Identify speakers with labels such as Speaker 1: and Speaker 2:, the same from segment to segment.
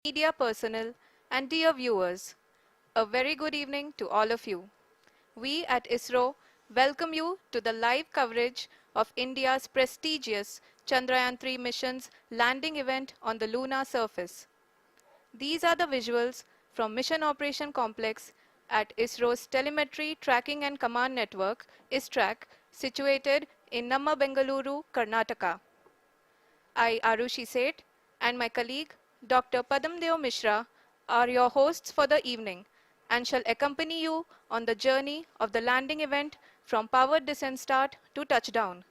Speaker 1: media personnel, and dear viewers, a very good evening to all of you. We at ISRO welcome you to the live coverage of India's prestigious Chandrayaan-3 mission's landing event on the lunar surface. These are the visuals from Mission Operation Complex at ISRO's Telemetry Tracking and Command Network, ISTRAC, situated in Namma, Bengaluru, Karnataka. I, Arushi Seth, and my colleague, Dr. Padamdeo Mishra, are your hosts for the evening and shall accompany you on the journey of the landing event from powered descent start to touchdown.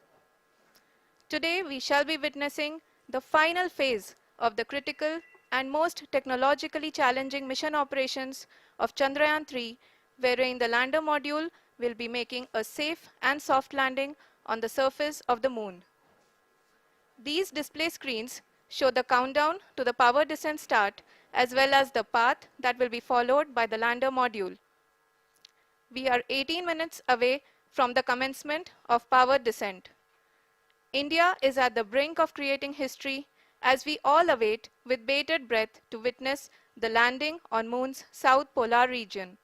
Speaker 1: Today, we shall be witnessing the final phase of the critical and most technologically challenging mission operations of Chandrayaan-3, wherein the lander module will be making a safe and soft landing on the surface of the moon. These display screens show the countdown to the power descent start as well as the path that will be followed by the lander module. We are 18 minutes away from the commencement of power descent. India is at the brink of creating history as we all await with bated breath to witness the landing on Moon's south polar region.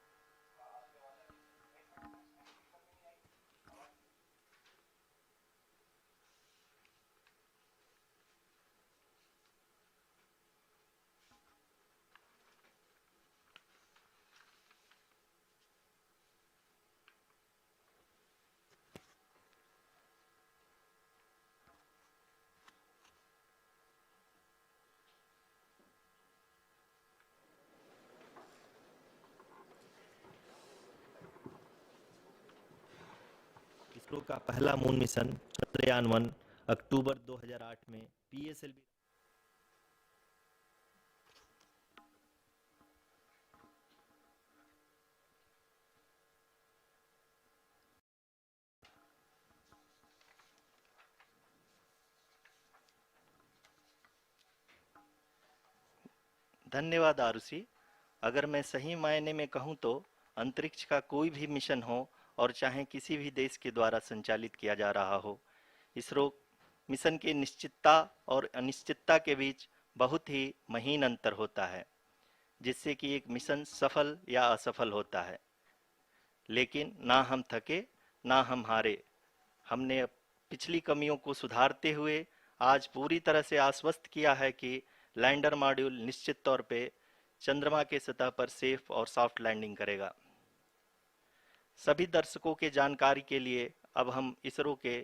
Speaker 2: ISRO का पहला moon mission Chandrayaan one अक्टूबर 2008 में PSLV धन्यवाद आरुषि। अगर मैं सही मायने में कहूं तो अंतरिक्ष का कोई भी मिशन हो और चाहे किसी भी देश के द्वारा संचालित किया जा रहा हो, इसरो मिशन की निश्चितता और अनिश्चितता के बीच बहुत ही महीन अंतर होता है, जिससे कि एक मिशन सफल या असफल होता है। लेकिन ना हम थके ना हम हारे। हमने पिछली कमियों को सुधारते हुए आज पूरी तरह से आश्वस्त किया है कि लैंडर मॉड्यूल निश्चित तौर पे चंद्रमा के सतह पर सेफ और सॉफ्ट लैंडिंग करेगा। सभी दर्शकों के जानकारी के लिए अब हम इसरो के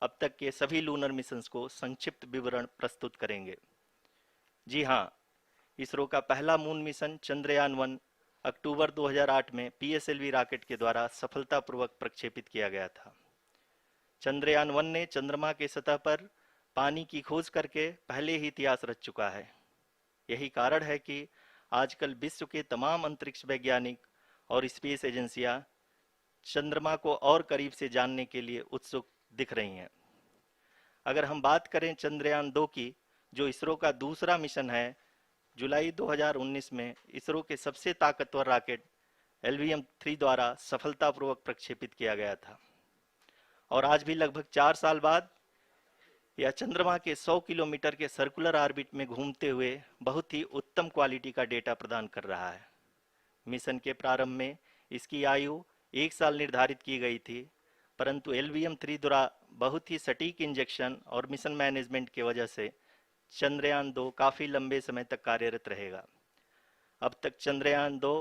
Speaker 2: अब तक के सभी लूनर मिशंस को संक्षिप्त विवरण प्रस्तुत करेंगे। जी हाँ, इसरो का पहला मून मिशन चंद्रयान-1 अक्टूबर 2008 में पीएसएलवी रॉकेट के द्वारा सफलतापूर्वक प्रक्षेपित किया गया था। चंद्रयान-1 ने चंद्रमा के सतह पर पानी की खोज करके पहले ही इतिहास रच चुका है। यही कारण है कि आजकल विश्व के तमाम अंतरिक्ष वैज्ञानिक और स्पेस एजेंसियां चंद्रमा को और करीब से जानने के लिए उत्सुक दिख रही हैं। अगर हम बात करें चंद्रयान-2 की, जो इसरो का दूसरा मिशन है, जुलाई 2019 में इसरो के सबसे ताकतवर रॉकेट LVM-3 द्वारा सफलतापूर्वक प्रक्षेपित किया गया था और आज भी लगभग 4 साल बाद यह चंद्रमा के 100 किलोमीटर के सर्कुलर ऑर्बिट में घूमते हुए बहुत ही उत्तम क्वालिटी का डेटा प्रदान कर रहा है। मिशन के प्रारंभ में इसकी आयु 1 साल निर्धारित की गई थी, परंतु LVM-3 द्वारा बहुत ही सटीक इंजेक्शन और मिशन मैनेजमेंट की वजह से चंद्रयान-2 काफ़ी लंबे समय तक कार्यरत रहेगा। अब तक चंद्रयान-2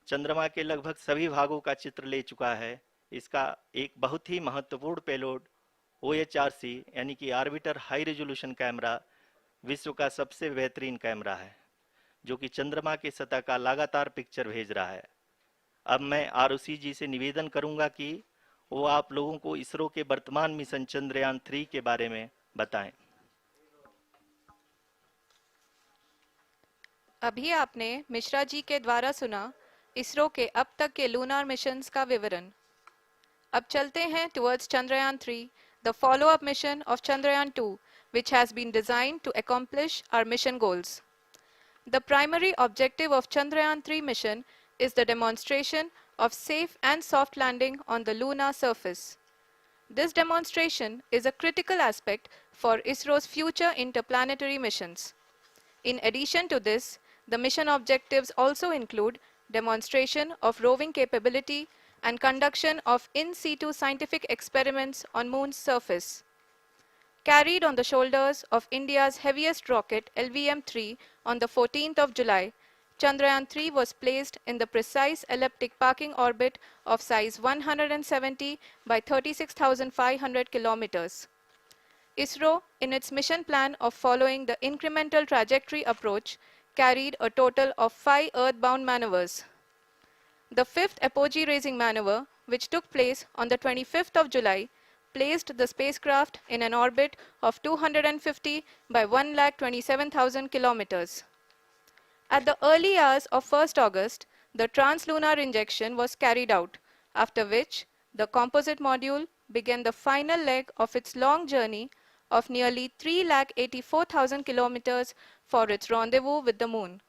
Speaker 2: चंद्रमा के लगभग सभी भागों का चित्र ले चुका है। इसका एक बहुत ही महत्वपूर्ण पेलोड OHRC यानी कि ऑर्बिटर हाई रेजोल्यूशन कैमरा विश्व का सबसे बेहतरीन कैमरा है, जो कि चंद्रमा के सतह का लगातार पिक्चर भेज रहा है। अब मैं आरुषि जी से निवेदन करूंगा कि वो आप लोगों को इसरो के वर्तमान मिशन चंद्रयान-3 के बारे में बताएं।
Speaker 1: अभी आपने मिश्रा जी के द्वारा सुना इसरो के अब तक के लूनार मिशंस का विवरण। अब चलते हैं towards Chandrayaan-3, the follow-up mission of Chandrayaan-2, which has been designed to accomplish our mission goals. The primary objective of Chandrayaan-3 mission is the demonstration of safe and soft landing on the lunar surface. This demonstration is a critical aspect for ISRO's future interplanetary missions. In addition to this, The mission objectives also include demonstration of roving capability and conduction of in situ scientific experiments on Moon's surface. Carried on the shoulders of India's heaviest rocket LVM-3 on the 14th of July, Chandrayaan-3 was placed in the precise elliptic parking orbit of size 170 by 36,500 kilometers. ISRO, in its mission plan of following the incremental trajectory approach, carried a total of 5 earthbound maneuvers. The fifth apogee-raising maneuver, which took place on the 25th of July, placed the spacecraft in an orbit of 250 by 1,27,000 kilometers. At the early hours of 1st August, the translunar injection was carried out, after which the composite module began the final leg of its long journey of nearly 3,84,000 kilometers for its rendezvous with the Moon.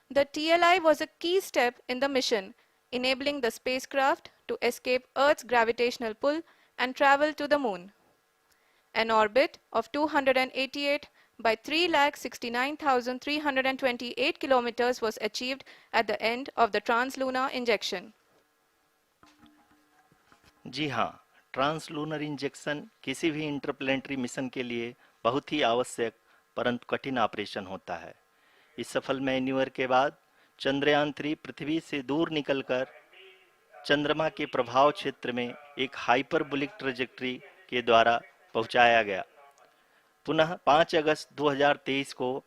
Speaker 1: The TLI was a key step in the mission, enabling the spacecraft to escape Earth's gravitational pull and travel to the Moon. An orbit of 288 by 3,69,328 kilometers was achieved at the end of the translunar injection.
Speaker 2: जी हाँ, translunar injection किसी भी interplanetary mission के लिए बहुत ही आवश्यक परंतु कठिन operation होता है। इस सफल मैन्यूवर के बाद चंद्रयान-3 पृथ्वी से दूर निकलकर चंद्रमा के प्रभाव क्षेत्र में एक हाइपरबोलिक ट्रेजेक्ट्री के द्वारा पहुंचाया गया। पुनः 5 अगस्त 2023 को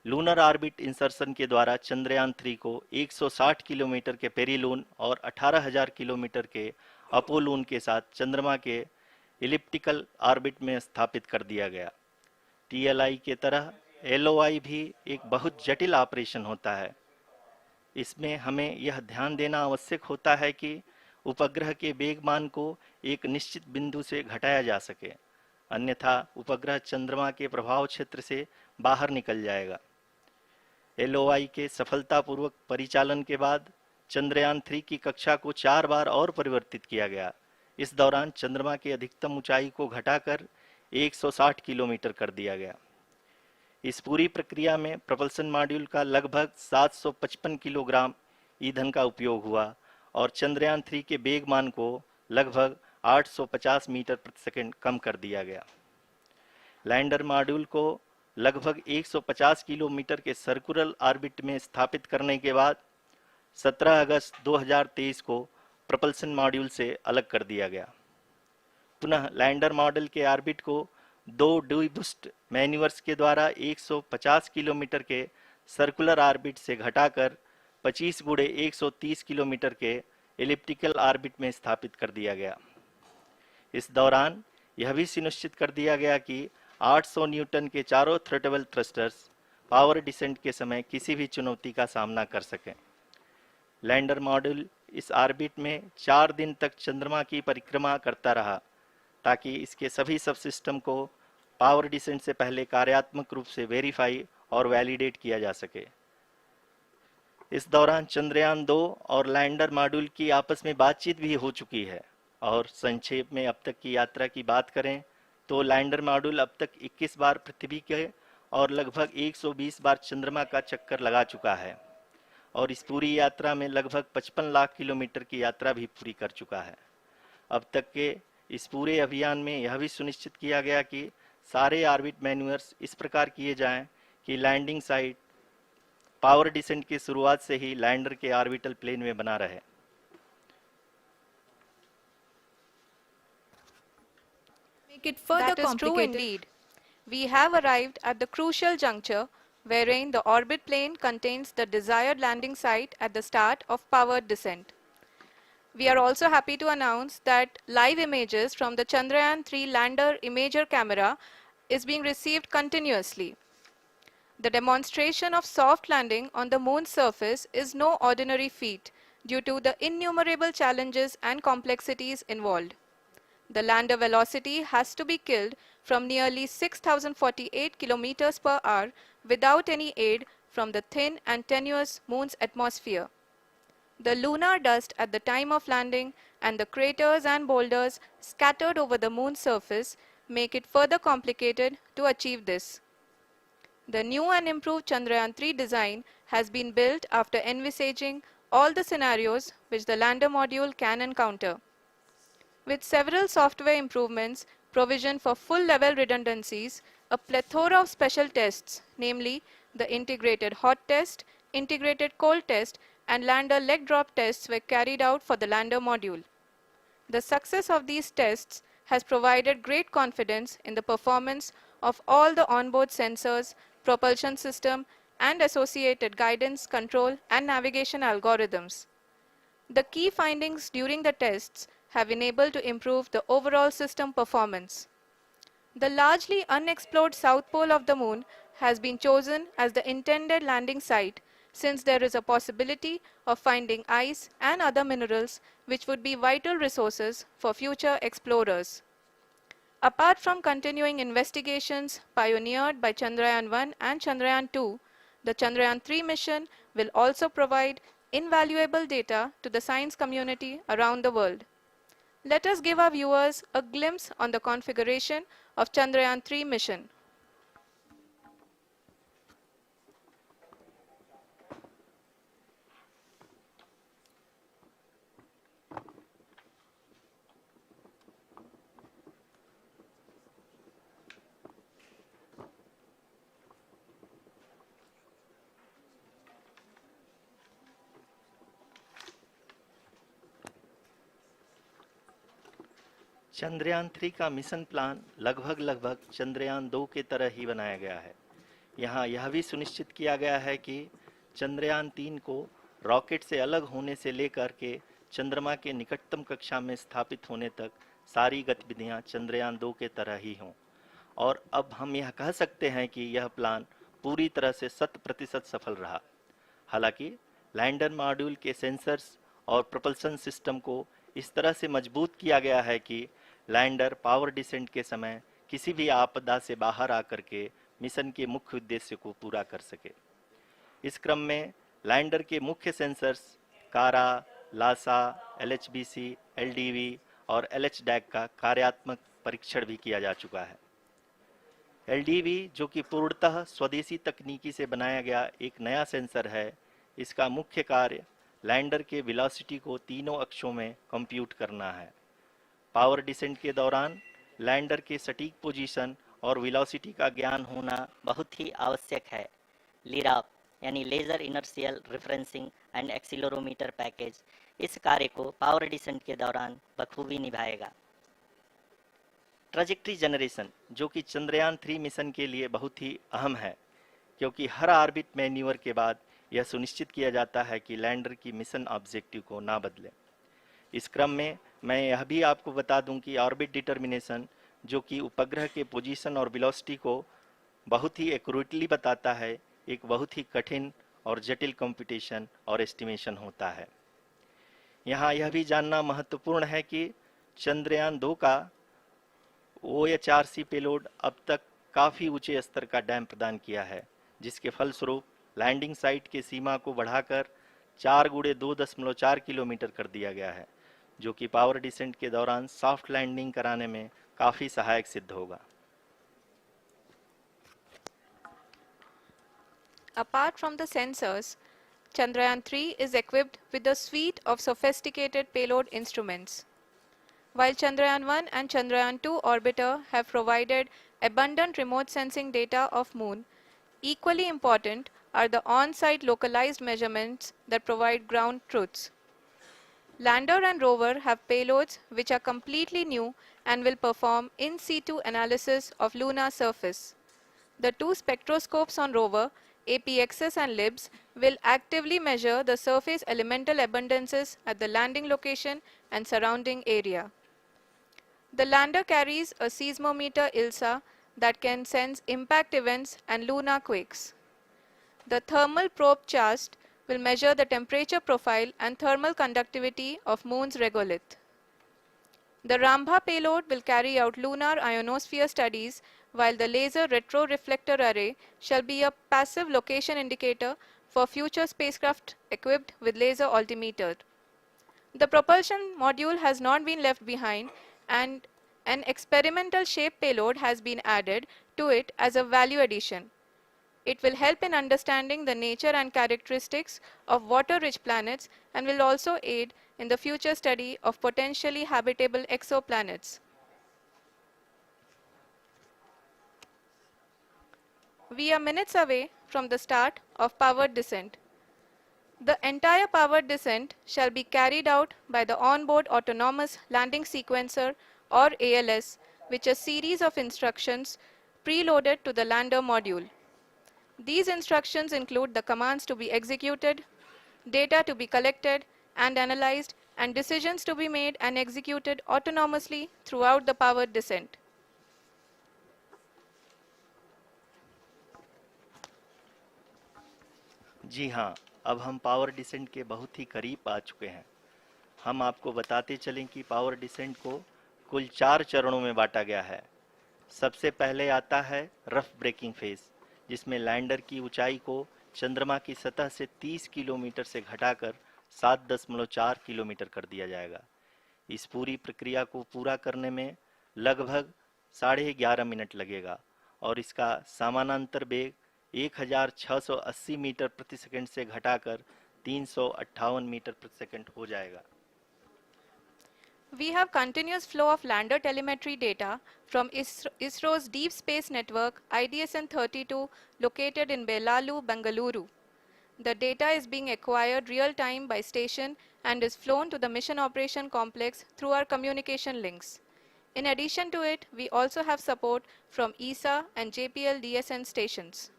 Speaker 2: लूनर ऑर्बिट इंसर्शन के द्वारा चंद्रयान-3 को 160 किलोमीटर के पेरीलून और 18,000 किलोमीटर के अपोलून के साथ चंद्रमा के इलिप्टिकल ऑर्बिट में स्थापित कर दिया गया। टीएलआई के तरह एलओआई भी एक बहुत जटिल ऑपरेशन होता है। इसमें हमें यह ध्यान देना आवश्यक होता है कि उपग्रह के वेगमान को एक निश्चित बिंदु से घटाया जा सके, अन्यथा उपग्रह चंद्रमा के प्रभाव क्षेत्र से बाहर निकल जाएगा। एलओआई के सफलतापूर्वक परिचालन के बाद चंद्रयान-3 की कक्षा को 4 बार और परिवर्तित किया गया। इस दौरान चंद्रमा की अधिकतम ऊंचाई को घटाकर 160 किलोमीटर कर दिया गया। इस पूरी प्रक्रिया में प्रपल्सन मॉड्यूल का लगभग 755 किलोग्राम ईंधन का उपयोग हुआ और चंद्रयान-3 के वेगमान को लगभग 850 मीटर प्रति सेकंड कम कर दिया गया। लैंडर मॉड्यूल को लगभग 150 किलोमीटर के सर्कुलर ऑर्बिट में स्थापित करने के बाद 17 अगस्त 2023 को प्रपल्सन मॉड्यूल से अलग कर दिया गया। पुनः लैंडर मॉडल के ऑर्बिट को 2 डीबूस्ट मैन्यूवर्स के द्वारा 150 किलोमीटर के सर्कुलर ऑर्बिट से घटाकर 25 गुणे 130 किलोमीटर के एलिप्टिकल ऑर्बिट में स्थापित कर दिया गया। इस दौरान यह भी सुनिश्चित कर दिया गया कि 800 न्यूटन के चारों थ्रोटेबल थ्रस्टर्स पावर डिसेंट के समय किसी भी चुनौती का सामना कर सकें। लैंडर मॉड्यूल इस ऑर्बिट में 4 दिन तक चंद्रमा की परिक्रमा करता रहा ताकि इसके सभी सब सिस्टम को पावर डिसेंट से पहले कार्यात्मक रूप से वेरीफाई और वैलिडेट किया जा सके। इस दौरान चंद्रयान-2 और लैंडर मॉड्यूल की आपस में बातचीत भी हो चुकी है। और संक्षेप में अब तक की यात्रा की बात करें तो लैंडर मॉड्यूल अब तक 21 बार पृथ्वी के और लगभग 120 बार चंद्रमा का चक्कर लगा चुका है और इस पूरी यात्रा में लगभग 55 लाख किलोमीटर की यात्रा भी पूरी कर चुका है। अब तक के इस पूरे अभियान में यह भी सुनिश्चित किया गया कि सारे ऑर्बिट मैन्यूवर्स इस प्रकार किए जाएं कि लैंडिंग साइट पावर डिसेंट की शुरुआत से ही लैंडर के ऑर्बिटल प्लेन में बना रहे।
Speaker 1: Make it further that is true indeed. We have arrived at the crucial juncture wherein the orbit plane contains the desired landing site at the start of powered descent. We are also happy to announce that live images from the Chandrayaan-3 lander imager camera is being received continuously. The demonstration of soft landing on the Moon's surface is no ordinary feat due to the innumerable challenges and complexities involved. The lander velocity has to be killed from nearly 6,048 kilometers per hour without any aid from the thin and tenuous Moon's atmosphere. The lunar dust at the time of landing and the craters and boulders scattered over the Moon's surface make it further complicated to achieve this. The new and improved Chandrayaan-3 design has been built after envisaging all the scenarios which the lander module can encounter. With several software improvements, provision for full-level redundancies, a plethora of special tests, namely the integrated hot test, integrated cold test, and lander leg drop tests were carried out for the lander module. The success of these tests has provided great confidence in the performance of all the onboard sensors, propulsion system, and associated guidance, control, and navigation algorithms. The key findings during the tests have enabled to improve the overall system performance. The largely unexplored south pole of the moon has been chosen as the intended landing site since there is a possibility of finding ice and other minerals which would be vital resources for future explorers. Apart from continuing investigations pioneered by Chandrayaan-1 and Chandrayaan-2, the Chandrayaan-3 mission will also provide invaluable data to the science community around the world. Let us give our viewers a glimpse on the configuration of Chandrayaan-3 mission.
Speaker 2: Chandrayaan 3 का mission plan लगभग चंद्रयान 2 के तरह ही बनाया गया है। यहाँ यह भी सुनिश्चित किया गया है कि चंद्रयान 3 को रॉकेट से अलग होने से लेकर के चंद्रमा के निकटतम कक्षा में स्थापित होने तक सारी गतिविधियां चंद्रयान 2 के तरह ही हों। और अब हम यह कह सकते हैं कि यह प्लान पूरी तरह से 100% सफल रहा। हालांकि लैंडर मॉड्यूल के सेंसर्स और प्रोपल्शन सिस्टम को इस तरह से मजबूत किया गया है कि लैंडर पावर डिसेंट के समय किसी भी आपदा से बाहर आकर के मिशन के मुख्य उद्देश्य को पूरा कर सके। इस क्रम में लैंडर के मुख्य सेंसर्स कारा, लासा, LHBC, LDV और LHDAC का कार्यात्मक परीक्षण भी किया जा चुका है। LDV जो कि पूर्णतः स्वदेशी तकनीकी से बनाया गया एक नया सेंसर है, इसका मुख्य कार्य लैंडर के वेलोसिटी को तीनों अक्षों में कंप्यूट करना है। पावर डिसेंट के दौरान लैंडर के सटीक पोजीशन और वेलोसिटी का ज्ञान होना
Speaker 3: बहुत ही आवश्यक है। लिराप यानी laser inertial referencing and accelerometer package इस कार्य को पावर डिसेंट के दौरान बखूबी निभाएगा।
Speaker 2: ट्रैजेक्टरी जनरेशन जो कि चंद्रयान 3 मिशन के लिए बहुत ही अहम है, क्योंकि हर ऑर्बिट मैन्यूवर के बाद यह सुनिश्चित किया जाता है कि लैंडर की मिशन ऑब्जेक्टिव को ना बदले। इस क्रम में मैं यह भी आपको बता दूं कि ऑर्बिट डिटर्मिनेशन जो कि उपग्रह के पोजीशन और वेलोसिटी को बहुत ही एक्यूरेटली बताता है, एक बहुत ही कठिन और जटिल कंप्यूटेशन और एस्टिमेशन होता है। यहाँ यह भी जानना महत्वपूर्ण है कि चंद्रयान 2 का OHRC पेलोड अब तक काफ़ी ऊंचे स्तर का डैम प्रदान किया है, जिसके फलस्वरूप लैंडिंग साइट के सीमा को बढ़ाकर 4x2.4 किलोमीटर कर दिया गया है, जो कि पावर डिसेंट के दौरान सॉफ्ट लैंडिंग कराने में काफ़ी सहायक सिद्ध होगा।
Speaker 1: Apart from the sensors, Chandrayaan-3 is equipped with a suite of sophisticated payload instruments. While Chandrayaan-1 and Chandrayaan-2 orbiter have provided abundant remote sensing data of Moon, equally important are the on-site localized measurements that provide ground truths. Lander and rover have payloads which are completely new and will perform in situ analysis of lunar surface. The two spectroscopes on rover, APXS and LIBS, will actively measure the surface elemental abundances at the landing location and surrounding area. The lander carries a seismometer 𝐿SA that can sense impact events and lunar quakes. The thermal probe CHAST will measure the temperature profile and thermal conductivity of Moon's regolith. The Rambha payload will carry out lunar ionosphere studies, while the laser retroreflector array shall be a passive location indicator for future spacecraft equipped with laser altimeter. The propulsion module has not been left behind, and an experimental shape payload has been added to it as a value addition. It will help in understanding the nature and characteristics of water-rich planets and will also aid in the future study of potentially habitable exoplanets. We are minutes away from the start of powered descent. The entire powered descent shall be carried out by the onboard autonomous landing sequencer or ALS, which is a series of instructions preloaded to the lander module. These instructions include the commands to be executed, data to be collected and analyzed, and decisions to be made and executed autonomously throughout the powered descent.
Speaker 2: जी हाँ, अब हम power descent के बहुत ही करीब आ चुके हैं। हम आपको बताते चलें कि पावर डिसेंट को कुल 4 चरणों में बांटा गया है। सबसे पहले आता है रफ ब्रेकिंग फेज, जिसमें लैंडर की ऊंचाई को चंद्रमा की सतह से 30 किलोमीटर से घटाकर 7.4 किलोमीटर कर दिया जाएगा। इस पूरी प्रक्रिया को पूरा करने में लगभग 11.5 मिनट लगेगा और इसका समानांतर वेग 1680 मीटर प्रति सेकंड से घटाकर 358 मीटर प्रति सेकंड हो जाएगा।
Speaker 1: We have continuous flow of lander telemetry data from ISRO's Deep Space Network IDSN-32 located in Belalu, Bengaluru. The data is being acquired real-time by station and is flown to the Mission Operation Complex through our communication links. In addition to it, we also have support from ESA and JPL DSN stations.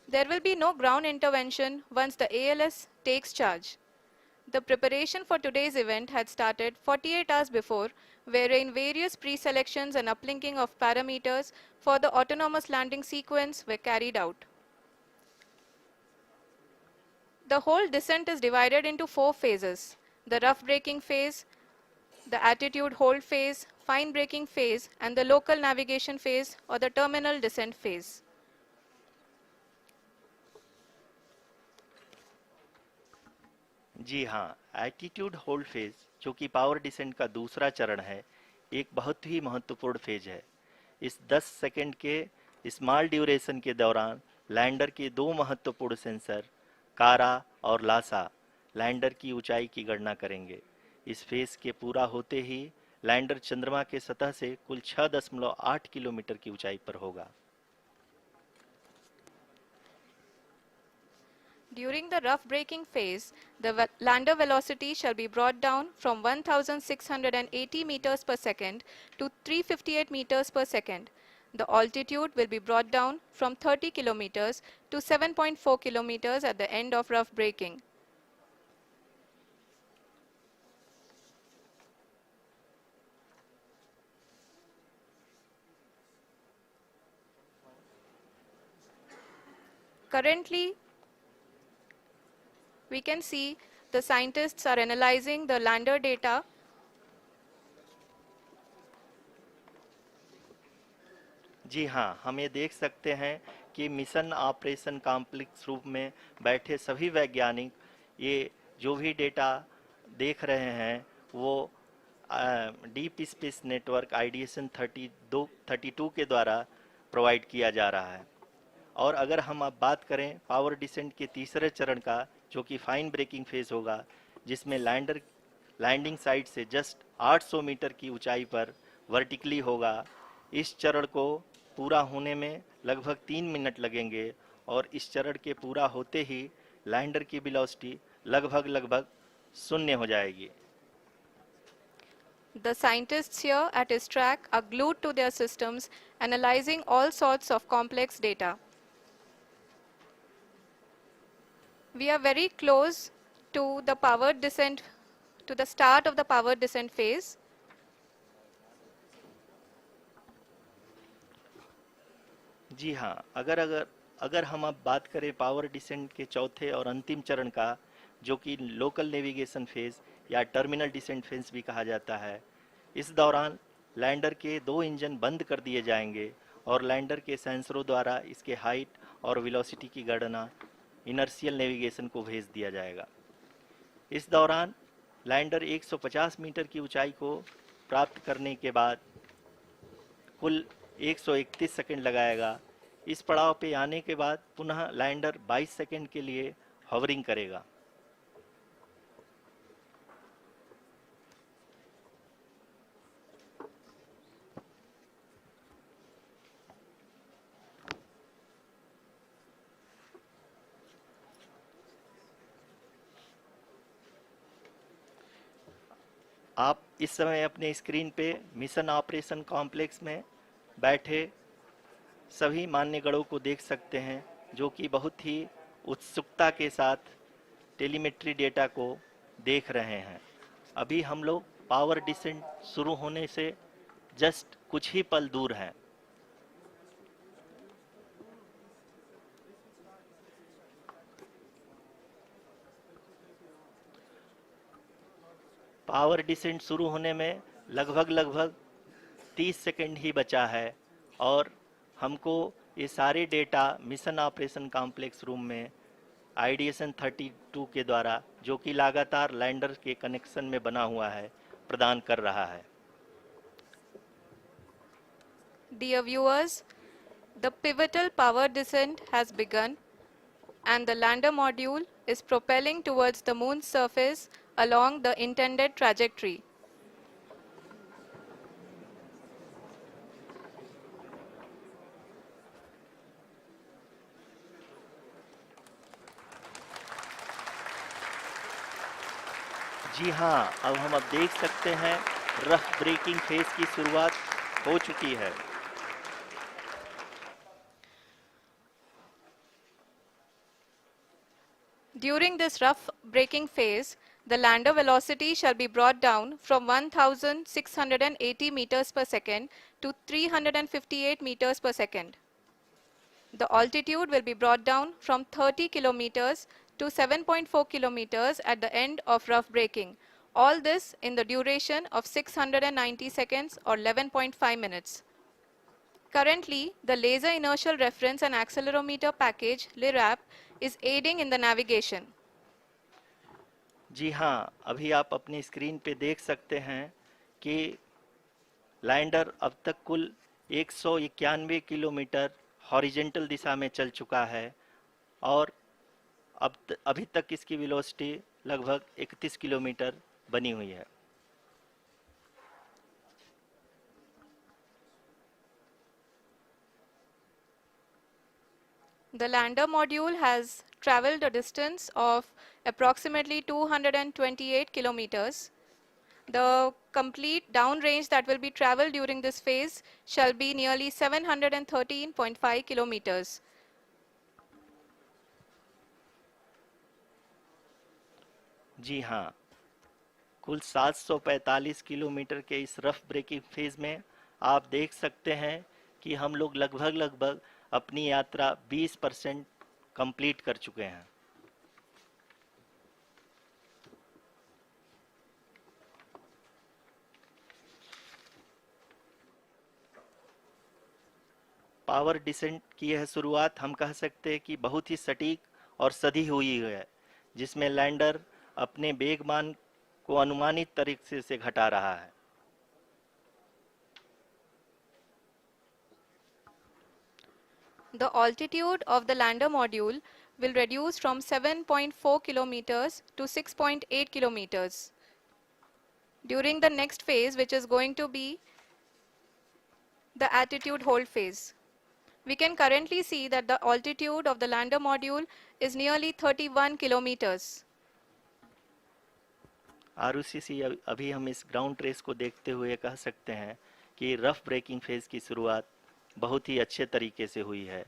Speaker 1: There will be no ground intervention once the ALS takes charge. The preparation for today's event had started 48 hours before, wherein various pre-selections and uplinking of parameters for the autonomous landing sequence were carried out. The whole descent is divided into 4 phases: the rough braking phase, the attitude hold phase, fine braking phase, and the local navigation phase or the terminal descent phase.
Speaker 2: जी हाँ, attitude hold phase, जो कि power descent का दूसरा चरण है, एक बहुत ही महत्वपूर्ण फेज है। इस 10 सेकंड के स्मॉल ड्यूरेशन के दौरान लैंडर के 2 महत्वपूर्ण सेंसर कारा और लासा लैंडर की ऊंचाई की गणना करेंगे। इस फेज के पूरा होते ही लैंडर चंद्रमा के सतह से कुल 6.8 किलोमीटर की ऊंचाई पर होगा।
Speaker 1: During the rough braking phase, the lander velocity shall be brought down from 1680 meters per second to 358 meters per second. The altitude will be brought down from 30 kilometers to 7.4 kilometers at the end of rough braking. Currently, we can see the scientists are analyzing the lander data.
Speaker 2: जी हाँ, हम ये देख सकते हैं कि mission operation complex रूप में बैठे सभी वैज्ञानिक ये जो भी डेटा देख रहे हैं वो डीप स्पेस नेटवर्क IDSN 32 के द्वारा प्रोवाइड किया जा रहा है। और अगर हम अब बात करें पावर डिसेंट के तीसरे चरण का, जो कि फाइन ब्रेकिंग फेज होगा, जिसमें लैंडर लैंडिंग साइट से जस्ट 800 मीटर की ऊंचाई पर वर्टिकली होगा। इस चरण को पूरा होने में लगभग 3 मिनट लगेंगे और इस चरण के पूरा होते ही लैंडर की वेलोसिटी लगभग शून्य हो जाएगी।
Speaker 1: The scientists here at ISRAC are glued to their systems, analyzing all sorts of complex data. We are very close to the powered descent, to the start of the powered descent phase.
Speaker 2: जी हाँ, अगर हम अब बात करें power descent के चौथे और अंतिम चरण का, जो कि लोकल नेविगेशन फेज या टर्मिनल डिसेंट फेज भी कहा जाता है, इस दौरान लैंडर के 2 इंजन बंद कर दिए जाएंगे और लैंडर के सेंसरों द्वारा इसके हाइट और वेलोसिटी की गणना इनर्शियल नेविगेशन को भेज दिया जाएगा। इस दौरान लैंडर 150 मीटर की ऊंचाई को प्राप्त करने के बाद कुल 131 सेकंड लगाएगा। इस पड़ाव पे आने के बाद पुनः लैंडर 22 सेकंड के लिए हॉवरिंग करेगा। आप इस समय अपने स्क्रीन पे मिशन ऑपरेशन कॉम्प्लेक्स में बैठे सभी मान्यगणों को देख सकते हैं, जो कि बहुत ही उत्सुकता के साथ टेलीमेट्री डेटा को देख रहे हैं। अभी हम लोग पावर डिसेंट शुरू होने से जस्ट कुछ ही पल दूर हैं। पावर डिसेंट शुरू होने में लगभग 30 सेकंड ही बचा है और हमको ये सारे data mission operation complex room में आईडीएसएन 32 के द्वारा, जो कि लगातार लैंडर के कनेक्शन में बना हुआ है, प्रदान कर रहा है।
Speaker 1: Dear viewers, the pivotal power descent has begun and the lander module is propelling towards the moon's surface along the intended trajectory.
Speaker 2: जी हाँ, अब देख सकते हैं रफ ब्रेकिंग फेज की शुरुआत हो चुकी है।
Speaker 1: During this rough braking phase, the lander velocity shall be brought down from 1680 meters per second to 358 meters per second. The altitude will be brought down from 30 kilometers to 7.4 kilometers at the end of rough braking. All this in the duration of 690 seconds or 11.5 minutes. Currently, the Laser Inertial Reference and Accelerometer package (LIRAP) is aiding in the navigation.
Speaker 2: जी हाँ, अभी आप अपनी screen पे देख सकते हैं कि lander अब तक कुल 191 किलोमीटर हॉरिजेंटल दिशा में चल चुका है और अभी तक इसकी वेलोसिटी लगभग 31 किलोमीटर बनी हुई है।
Speaker 1: The lander module has traveled a distance of approximately 228 kilometers. The complete downrange that will be traveled during this phase shall be nearly 713.5 kilometers.
Speaker 2: जी हाँ, कुल 745 किलोमीटर के इस रफ ब्रेकिंग फेज में आप देख सकते हैं कि हम लोग लगभग अपनी यात्रा 20% कंप्लीट कर चुके हैं। पावर डिसेंट की यह शुरुआत हम कह सकते हैं कि बहुत ही सटीक और सधी हुई है, जिसमें लैंडर अपने वेगमान को अनुमानित तरीके से घटा रहा है।
Speaker 1: The altitude of the lander module will reduce from 7.4 kilometers to 6.8 kilometers. During the next phase, which is going to be the attitude hold phase. We can currently see that the altitude of the lander module is nearly 31 kilometers.
Speaker 2: Arushi, अभी हम इस ground trace को देखते हुए कह सकते हैं कि रफ ब्रेकिंग फेज की शुरुआत बहुत ही अच्छे तरीके से हुई है।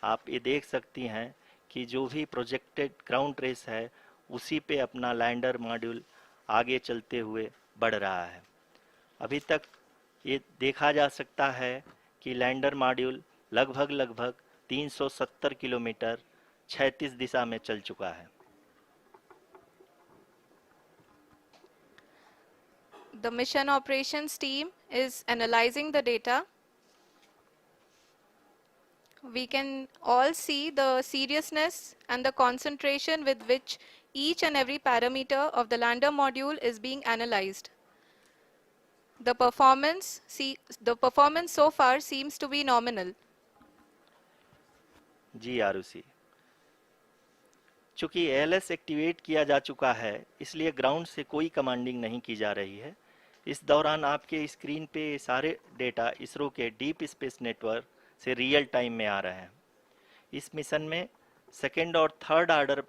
Speaker 2: आप ये देख सकती हैं कि जो भी प्रोजेक्टेड ग्राउंड ट्रेस है, उसी पे अपना लैंडर मॉड्यूल आगे चलते हुए बढ़ रहा है। अभी तक ये देखा जा सकता है कि लैंडर मॉड्यूल लगभग 370 किलोमीटर क्षैतिज दिशा में चल चुका है।
Speaker 1: The mission operations team is analyzing the data. We can all see the seriousness and the concentration with which each and every parameter of the lander module is being analyzed. The performance so far seems to be nominal.
Speaker 2: जी आरुषि, चूंकि ALS activate किया जा चुका है, इसलिए ground से कोई commanding नहीं की जा रही है। इस दौरान आपके स्क्रीन पे ये सारे डेटा इसरो के डीप स्पेस नेटवर्क से रियल टाइम में आ रहे हैं। इस मिशन में सेकेंड और थर्ड ऑर्डर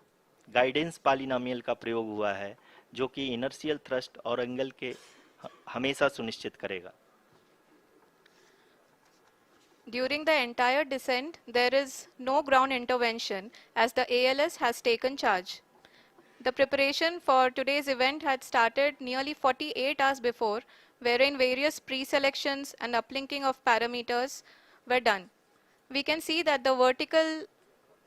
Speaker 2: गाइडेंस पॉलिनोमियल का प्रयोग हुआ है, जो कि इनर्शियल थ्रस्ट और एंगल के हमेशा सुनिश्चित करेगा।
Speaker 1: During the entire descent, there is no ground intervention as the ALS has taken charge. The preparation for today's event had started nearly 48 hours before, wherein various pre-selections and uplinking of parameters were done. We can see that the vertical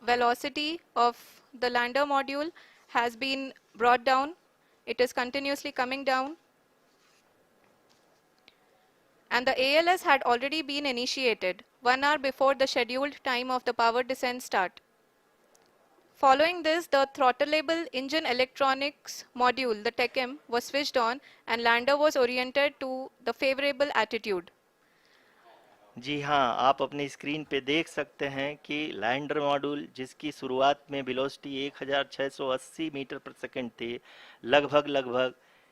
Speaker 1: velocity of the lander module has been brought down. It is continuously coming down. And the ALS had already been initiated 1 hour before the scheduled time of the power descent start. Following this, the throttleable engine electronics module, the 𝐂𝐴𝐚, was switched on and lander was oriented to the favorable attitude.
Speaker 2: जी हाँ, आप अपने screen पे देख सकते हैं कि lander module, जिसकी शुरुआत में वेलोसिटी 1680 मीटर पर सेकंड थी, लगभग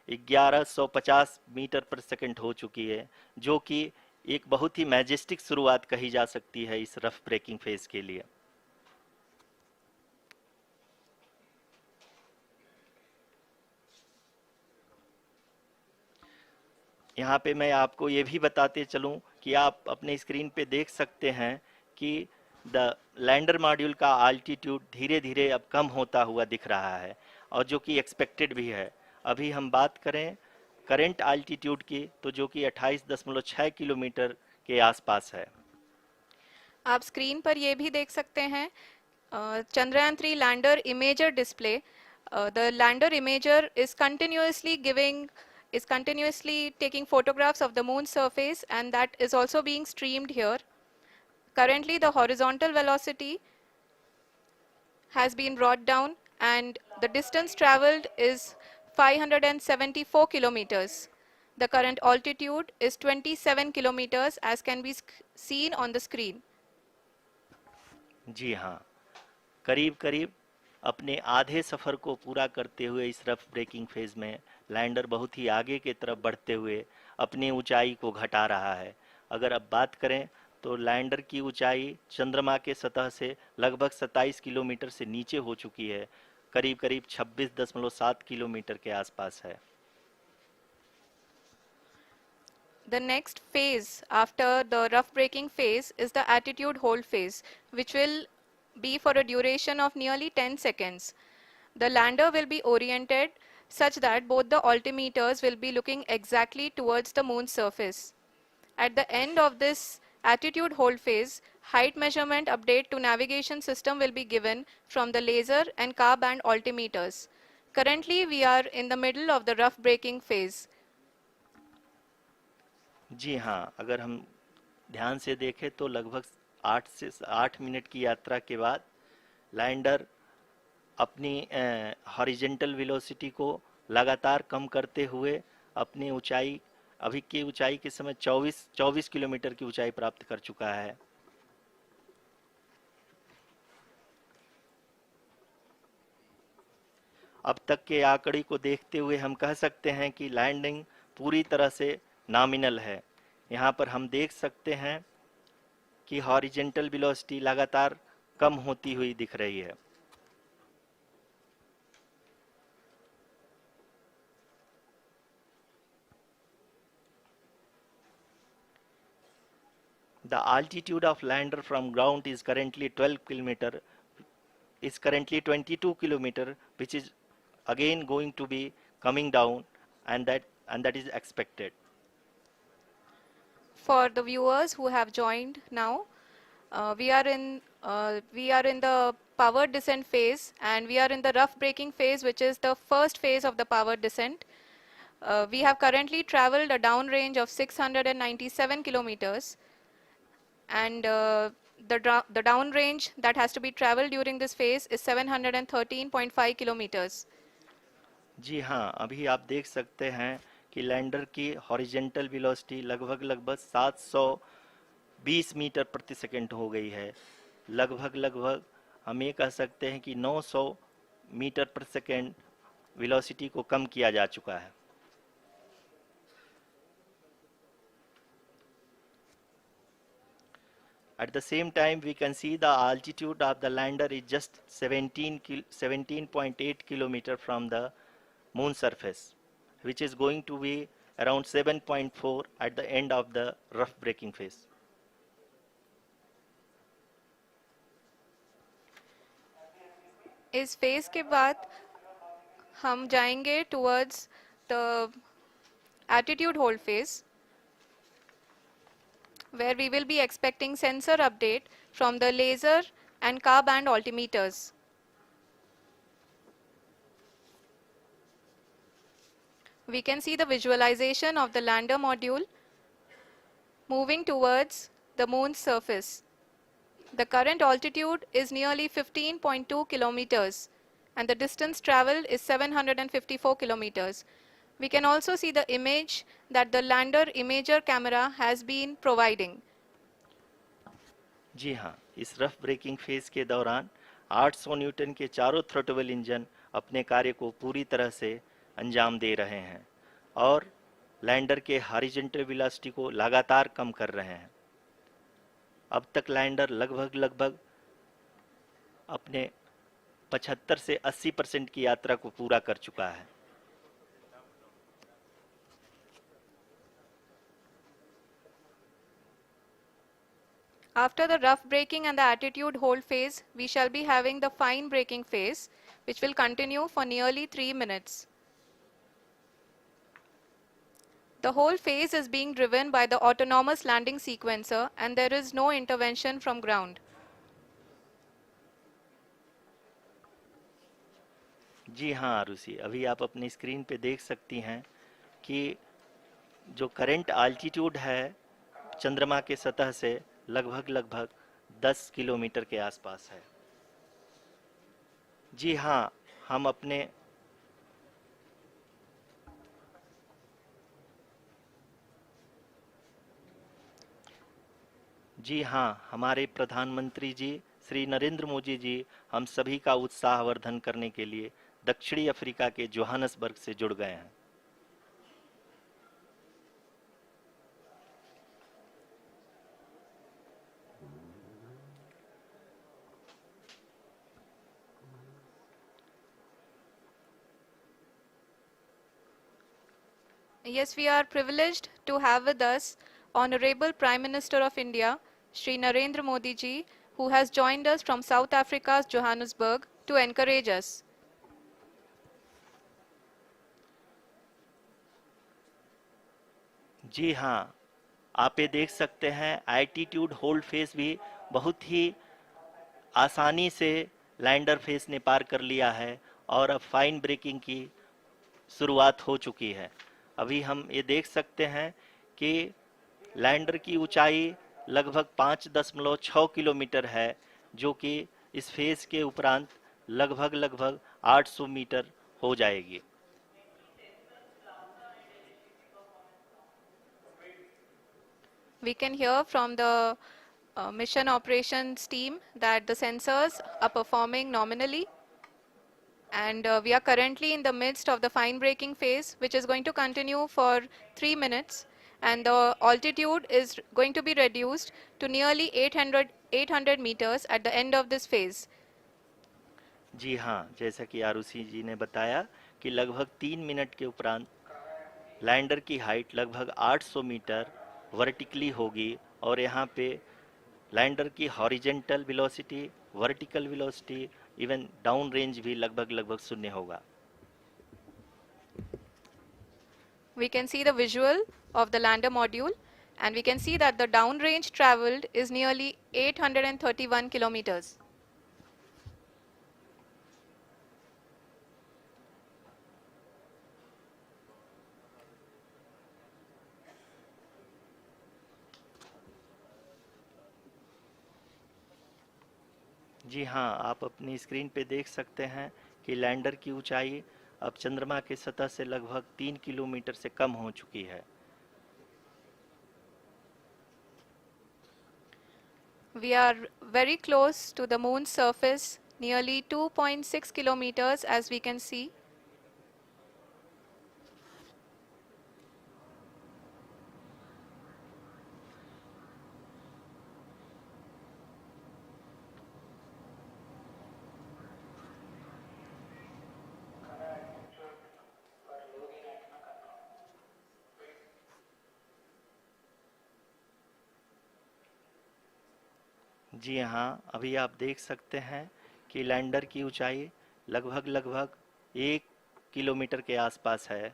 Speaker 2: 1150 मीटर पर सेकंड हो चुकी है, जो कि एक बहुत ही मैजेस्टिक शुरुआत कही जा सकती है इस रफ ब्रेकिंग फेज के लिए। यहाँ पे मैं आपको ये भी बताते चलूँ कि आप अपने स्क्रीन पे देख सकते हैं कि द लैंडर मॉड्यूल का आल्टीट्यूड धीरे धीरे अब कम होता हुआ दिख रहा है, और जो कि एक्सपेक्टेड भी है। अभी हम बात करें करंट आल्टीट्यूड की, तो जो कि 28.6 किलोमीटर के आसपास है।
Speaker 1: आप स्क्रीन पर ये भी देख सकते हैं Chandrayaan 3 lander imager display. The lander imager is continuously taking photographs of the moon's surface, and that is also being streamed here. Currently, the horizontal velocity has been brought down and the distance traveled is 574 kilometers. The current altitude is 27 kilometers as can be seen on the screen.
Speaker 2: जी हाँ, करीब करीब अपने आधे सफ़र को पूरा करते हुए इस रफ ब्रेकिंग फेज में लैंडर बहुत ही आगे की तरफ बढ़ते हुए अपनी ऊंचाई को घटा रहा है। अगर अब बात करें तो लैंडर की ऊंचाई चंद्रमा के सतह से लगभग 27 किलोमीटर से नीचे हो चुकी है, करीब करीब 26.7 किलोमीटर के आसपास है।
Speaker 1: The next phase after the rough braking phase is the attitude hold phase, which will be for a duration of nearly 10 seconds. The lander will be oriented such that both the altimeters will be looking exactly towards the moon's surface. At the end of this attitude hold phase, height measurement update to navigation system will be given from the laser and car band altimeters. Currently, we are in the middle of the rough braking phase.
Speaker 2: जी हाँ, अगर हम ध्यान से देखें तो लगभग 8 minute की यात्रा के बाद लैंडर अपनी हॉरिजेंटल वेलोसिटी को लगातार कम करते हुए अपनी ऊंचाई, अभी की ऊंचाई के समय 24 किलोमीटर की ऊंचाई प्राप्त कर चुका है। अब तक के आंकड़े को देखते हुए हम कह सकते हैं कि लैंडिंग पूरी तरह से नॉमिनल है। यहाँ पर हम देख सकते हैं कि हॉरिजेंटल वेलोसिटी लगातार कम होती हुई दिख रही है। The altitude of lander from ground is currently 22 kilometer, which is again going to be coming down, and that is expected.
Speaker 1: For the viewers who have joined now, we are in the power descent phase, and we are in the rough braking phase, which is the first phase of the power descent. We have currently traveled a downrange of 697 kilometers, and the downrange that has to be traveled during this phase is 713.5 kilometers.
Speaker 2: जी हाँ, अभी आप देख सकते हैं कि lander की horizontal velocity लगभग 720 metre प्रति सेकंड हो गई है, लगभग हम ये कह सकते हैं कि 900 मीटर पर सेकेंड वेलोसिटी को कम किया जा चुका है। At the same time, we can see the altitude of the lander is just 17.8 kilometer from the moon surface, which is going to be around 7.4 at the end of the rough braking phase.
Speaker 1: इस phase के बाद हम जाएंगे towards the attitude hold phase, where we will be expecting sensor update from the laser and car band altimeters. We can see the visualization of the lander module moving towards the moon's surface. The current altitude is nearly 15.2 kilometers and the distance traveled is 754 kilometers. We can also see the image that the lander imager camera has been providing.
Speaker 2: जी हाँ, इस rough breaking phase के दौरान 800 Newton के चारों throttle engine अपने कार्य को पूरी तरह से अंजाम दे रहे हैं और लैंडर के हॉरिजॉन्टल वेलोसिटी को लगातार कम कर रहे हैं। अब तक लैंडर लगभग अपने 75 से 80% की यात्रा को पूरा कर चुका है।
Speaker 1: After the rough braking and the attitude hold phase, we shall be having the fine braking phase, which will continue for nearly 3 minutes. The whole phase is being driven by the autonomous landing sequencer and there is no intervention from ground.
Speaker 2: जी हाँ आरुषि, अभी आप अपनी screen पे देख सकती हैं कि जो करंट आल्टीट्यूड है चंद्रमा के सतह से लगभग 10 किलोमीटर के आसपास है। जी हाँ, हमारे प्रधानमंत्री जी श्री नरेंद्र मोदी जी हम सभी का उत्साहवर्धन करने के लिए दक्षिणी अफ्रीका के जोहानसबर्ग से जुड़ गए हैं।
Speaker 1: Yes, we are privileged to have with us Honorable Prime Minister of India, Shri Narendra Modi ji, who has joined us from South Africa's Johannesburg to encourage us.
Speaker 2: जी हाँ, आप ये देख सकते हैं एल्टीट्यूड होल्ड फेस भी बहुत ही आसानी से लैंडर फेस ने पार कर लिया है और अब फाइन ब्रेकिंग की शुरुआत हो चुकी है। अभी हम ये देख सकते हैं कि लैंडर की ऊंचाई लगभग 5.6 किलोमीटर है, जो कि इस फेज के उपरांत लगभग 800 मीटर हो जाएगी।
Speaker 1: We can hear from the mission operations team that the sensors are performing nominally, and we are currently in the midst of the fine braking phase, which is going to continue for 3 minutes, and the altitude is going to be reduced to nearly 800 meters at the end of this phase.
Speaker 2: जी हाँ, जैसा कि आरुषि जी ने बताया कि लगभग 3 minute के उपरांत lander की हाइट लगभग 800 मीटर वर्टिकली होगी और यहाँ पे लैंडर की horizontal velocity, vertical velocity, even down range भी लगभग शून्य होगा।
Speaker 1: We can see the visual of the lander module, and we can see that the down range traveled is nearly 831 kilometers.
Speaker 2: जी हाँ, आप अपनी स्क्रीन पे देख सकते हैं कि लैंडर की ऊंचाई अब चंद्रमा की सतह से लगभग 3 किलोमीटर से कम हो चुकी है।
Speaker 1: We are very close to the moon's surface, nearly 2.6 kilometers as we can see.
Speaker 2: जी हाँ, अभी आप देख सकते हैं कि लैंडर की ऊंचाई लगभग 1 किलोमीटर के आसपास है।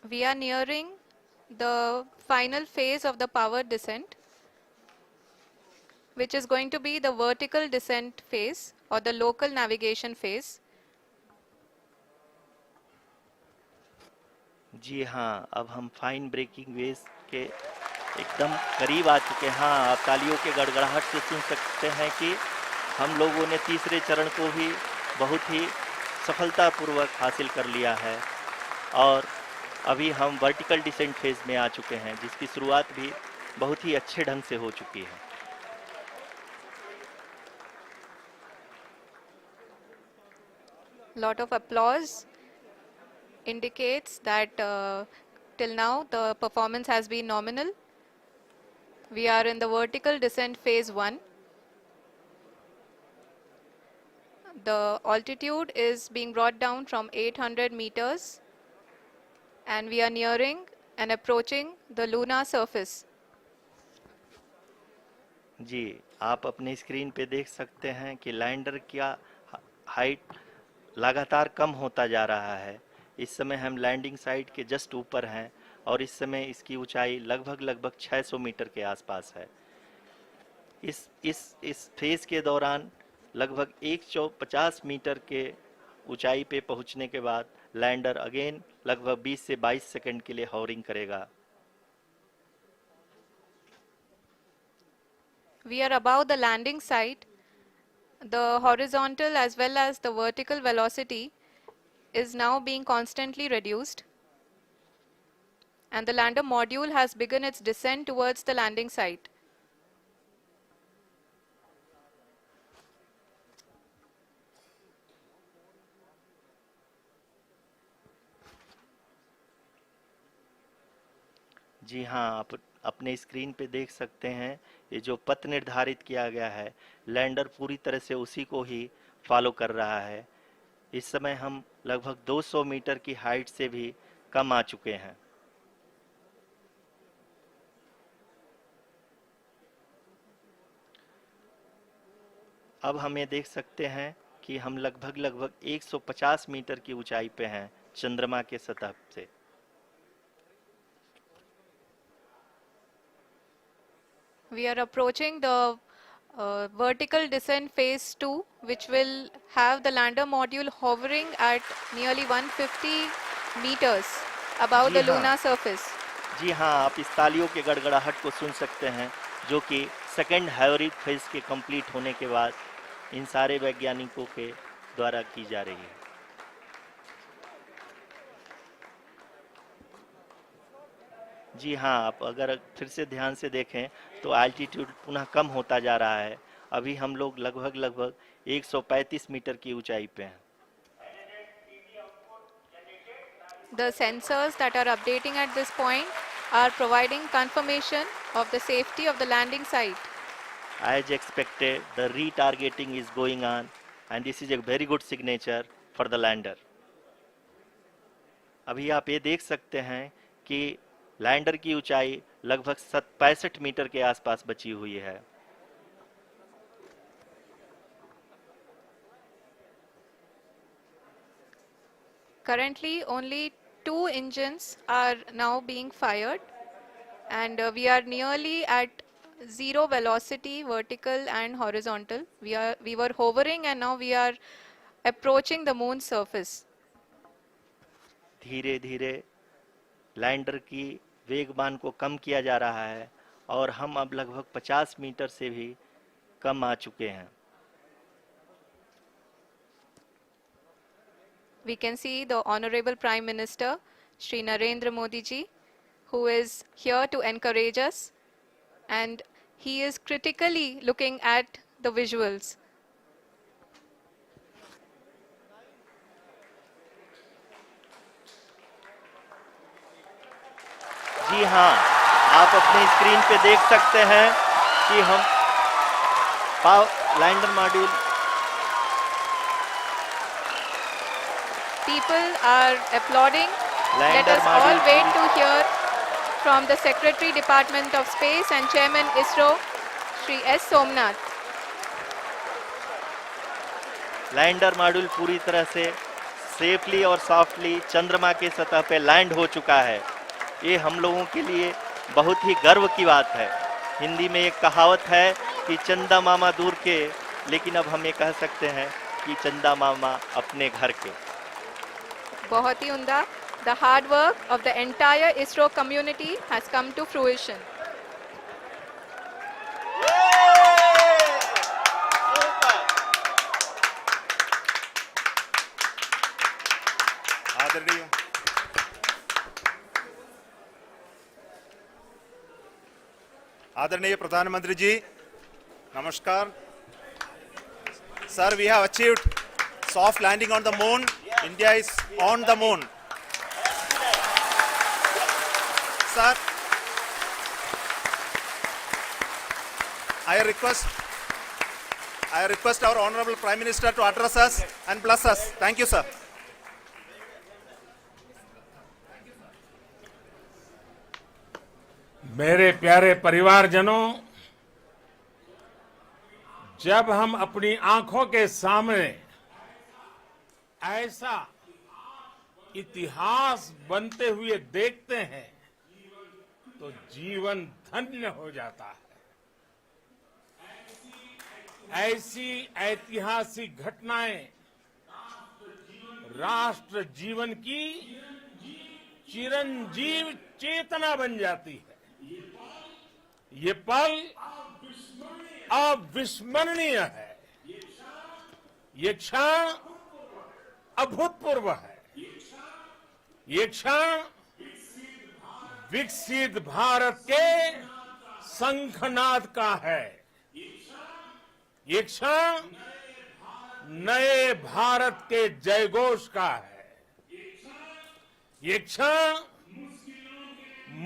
Speaker 1: We are nearing the final phase of the power descent, which is going to be the vertical descent phase or the local navigation phase.
Speaker 2: जी हाँ, अब हम फाइन ब्रेकिंग वेव्स के एकदम करीब आ चुके हैं। हाँ, आप तालियों के गड़गड़ाहट से सुन सकते हैं कि हम लोगों ने तीसरे चरण को भी बहुत ही सफलतापूर्वक हासिल कर लिया है और अभी हम वर्टिकल डिसेंट फेज में आ चुके हैं, जिसकी शुरुआत भी बहुत ही अच्छे ढंग से हो चुकी है।
Speaker 1: Lot of applause indicates that till now the performance has been nominal. We are in the vertical descent phase 1. The altitude is being brought down from 800 meters and we are nearing and approaching the lunar surface.
Speaker 2: जी, आप अपने screen पे देख सकते हैं कि lander का height लगातार कम होता जा रहा है। इस समय हम लैंडिंग साइट के जस्ट ऊपर हैं और इस समय इसकी ऊंचाई लगभग 600 मीटर के आसपास है। इस फेज के दौरान लगभग 150 मीटर के ऊंचाई पे पहुंचने के बाद लैंडर अगेन लगभग 20 से 22 सेकंड के लिए हॉवरिंग करेगा।
Speaker 1: We are above the landing site. The horizontal as well as the vertical velocity is now being constantly reduced and the lander module has begun its descent towards the landing site.
Speaker 2: जी हाँ, आप अपने screen पे देख सकते हैं ये जो पथ निर्धारित किया गया है, लैंडर पूरी तरह से उसी को ही फॉलो कर रहा है। इस समय हम लगभग 200 मीटर की हाइट से भी कम आ चुके हैं। अब हम ये देख सकते हैं कि हम लगभग 150 मीटर की ऊंचाई पे हैं चंद्रमा के सतह से।
Speaker 1: We are approaching the vertical descent phase 2, which will have the lander module hovering at nearly 150 meters above
Speaker 2: ji
Speaker 1: the
Speaker 2: हाँ,
Speaker 1: lunar surface.
Speaker 2: जी हाँ, आप इस तालियों के गड़गड़ाहट को सुन सकते हैं, जो कि सेकंड हाइब्रिड फेज के कंप्लीट होने के बाद इन सारे वैज्ञानिकों के द्वारा की जा रही है। जी हाँ, आप अगर फिर से ध्यान से देखें तो एल्टीट्यूड पुनः कम होता जा रहा है। अभी हम लोग लगभग 135 मीटर की ऊंचाई पे हैं।
Speaker 1: The sensors that are updating at this point are providing confirmation of the safety of the landing site.
Speaker 2: As expected, the retargeting is going on and this is a very good signature for the lander. अभी आप ये देख सकते हैं कि lander की ऊंचाई लगभग 65 मीटर के आसपास बची हुई है।
Speaker 1: Currently, only 2 engines are now being fired and we are nearly at zero velocity, vertical and horizontal. We were hovering and now we are approaching the moon's surface.
Speaker 2: धीरे धीरे लैंडर की वेगमान को कम किया जा रहा है और हम अब लगभग 50 मीटर से भी कम आ चुके हैं।
Speaker 1: we can see the Honorable Prime Minister, Shri Narendra Modi ji, who is here to encourage us, and he is critically looking at the visuals.
Speaker 2: जी हाँ, आप अपने स्क्रीन पे देख सकते हैं कि हम lander module
Speaker 1: People are applauding. Let
Speaker 2: lander
Speaker 1: us all
Speaker 2: module
Speaker 1: wait to hear from the Secretary Department of Space and Chairman ISRO, Shri S. Somnath.
Speaker 2: Lander module पूरी तरह से सेफली और सॉफ्टली चंद्रमा के सतह पे लैंड हो चुका है। ये हम लोगों के लिए बहुत ही गर्व की बात है। हिंदी में एक कहावत है कि चंदा मामा दूर के, लेकिन अब हम ये कह सकते हैं कि चंदा मामा अपने घर के।
Speaker 1: बहुत ही उम्दा. The hard work of the entire ISRO community has come to fruition.
Speaker 4: आदरणीय आदरणीय प्रधानमंत्री जी, नमस्कार. Sir, we have achieved soft landing on the moon. India is on the moon. Sir, I request our Honorable Prime Minister to address us and bless us. Thank you, sir.
Speaker 5: मेरे प्यारे परिवारजनों, जब हम अपनी आंखों के सामने ऐसा इतिहास बनते हुए देखते हैं तो जीवन धन्य हो जाता है. ऐसी ऐतिहासिक घटनाएं राष्ट्र जीवन की चिरंजीव चेतना बन जाती है. ये पल अविस्मरणीय है. ये क्षण अभूतपूर्व है. ये क्षण विकसित भारत के शंखनाद का है. ये क्षण नए भारत के जयघोष का है. ये क्षण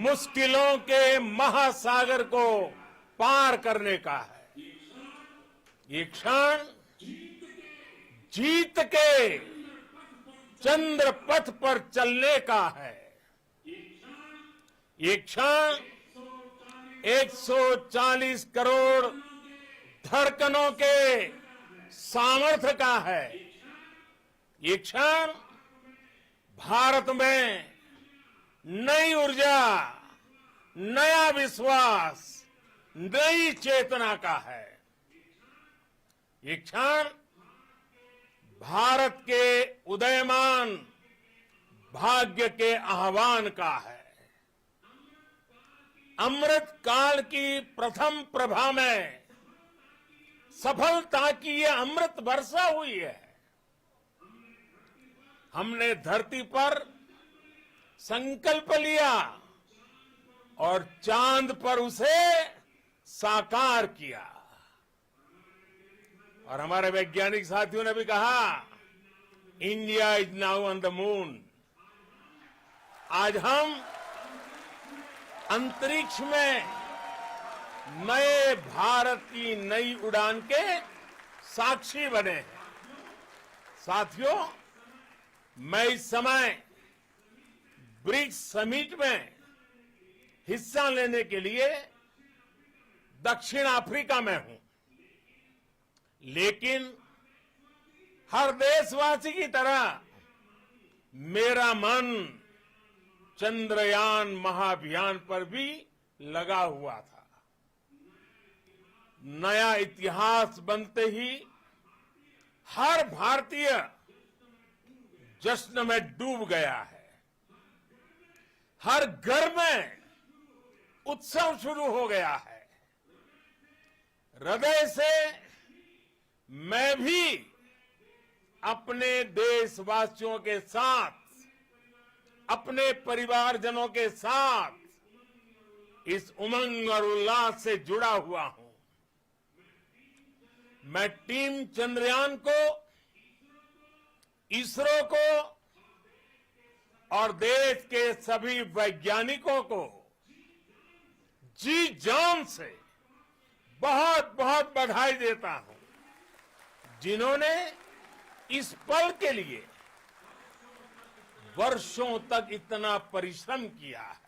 Speaker 5: मुश्किलों के महासागर को पार करने का है. ये क्षण जीत के चंद्र पथ पर चलने का है. ये क्षण 140 करोड़ धड़कनों के सामर्थ्य का है. ये क्षण भारत में नई ऊर्जा, नया विश्वास, नई चेतना का है. ये क्षण भारत के उदयमान भाग्य के आह्वान का है. अमृत काल की प्रथम प्रभा में सफलता की ये अमृत वर्षा हुई है. हमने धरती पर संकल्प लिया और चांद पर उसे साकार किया. और हमारे वैज्ञानिक साथियों ने भी कहा, India is now on the moon. आज हम अंतरिक्ष में नए भारत की नई उड़ान के साक्षी बने हैं. साथियों, मैं इस समय ब्रिक्स समिट में हिस्सा लेने के लिए दक्षिण अफ्रीका में हूं. लेकिन हर देशवासी की तरह मेरा मन चंद्रयान महाअभियान पर भी लगा हुआ था. नया इतिहास बनते ही हर भारतीय जश्न में डूब गया है. हर घर में उत्सव शुरू हो गया है. हृदय से मैं भी अपने देशवासियों के साथ, अपने परिवारजनों के साथ इस उमंग और उल्लास से जुड़ा हुआ हूं। मैं टीम चंद्रयान को, इसरो को और देश के सभी वैज्ञानिकों को जी जान से बहुत बहुत बधाई देता हूं, जिन्होंने इस पल के लिए वर्षों तक इतना परिश्रम किया है।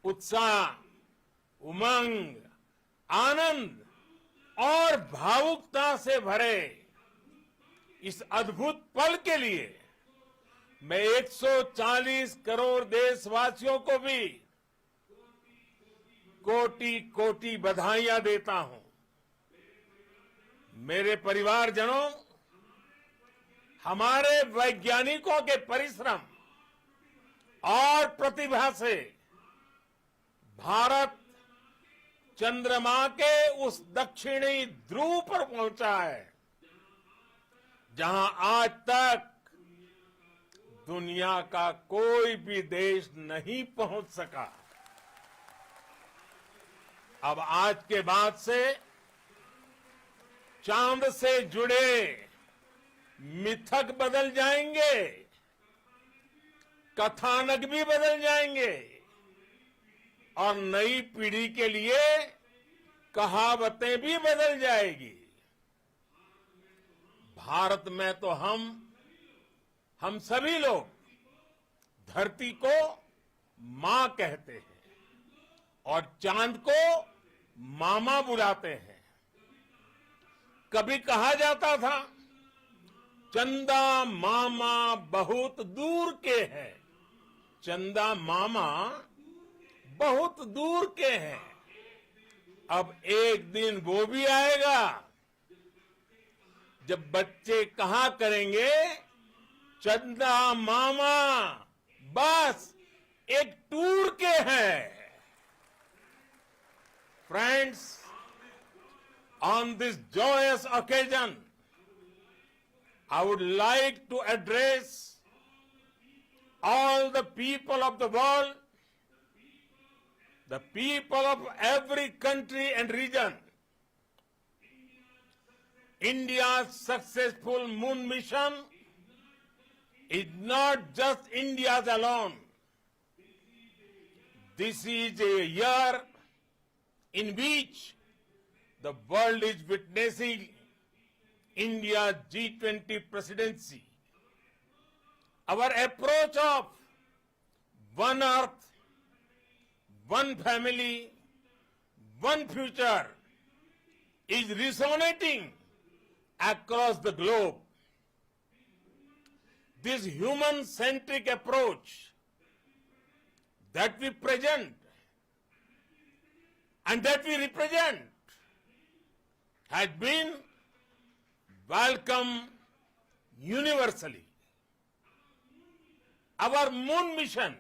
Speaker 5: उत्साह, उमंग, आनंद और भावुकता से भरे इस अद्भुत पल के लिए मैं 140 करोड़ देशवासियों को भी कोटि कोटि बधाइयां देता हूं। मेरे परिवारजनों, हमारे वैज्ञानिकों के परिश्रम और प्रतिभा से भारत चंद्रमा के उस दक्षिणी ध्रुव पर पहुंचा है, जहां आज तक दुनिया का कोई भी देश नहीं पहुंच सका। अब आज के बाद से चांद से जुड़े मिथक बदल जाएंगे, कथानक भी बदल जाएंगे और नई पीढ़ी के लिए कहावतें भी बदल जाएगी। भारत में तो हम सभी लोग धरती को मां कहते हैं और चांद को मामा बुलाते हैं। कभी कहा जाता था, चंदा मामा बहुत दूर के हैं। चंदा मामा बहुत दूर के हैं। अब एक दिन वो भी आएगा जब बच्चे कहा करेंगे, चंदा मामा बस एक टूर के हैं। Friends, on this joyous occasion, I would like to address all the people of the world, the people of every country and region. India's successful moon mission is not just India's alone. This is a year in which the world is witnessing India's G20 presidency. Our approach of one earth, one family, one future is resonating across the globe. This human-centric approach that we present and that we represent has been welcomed universally. Our moon mission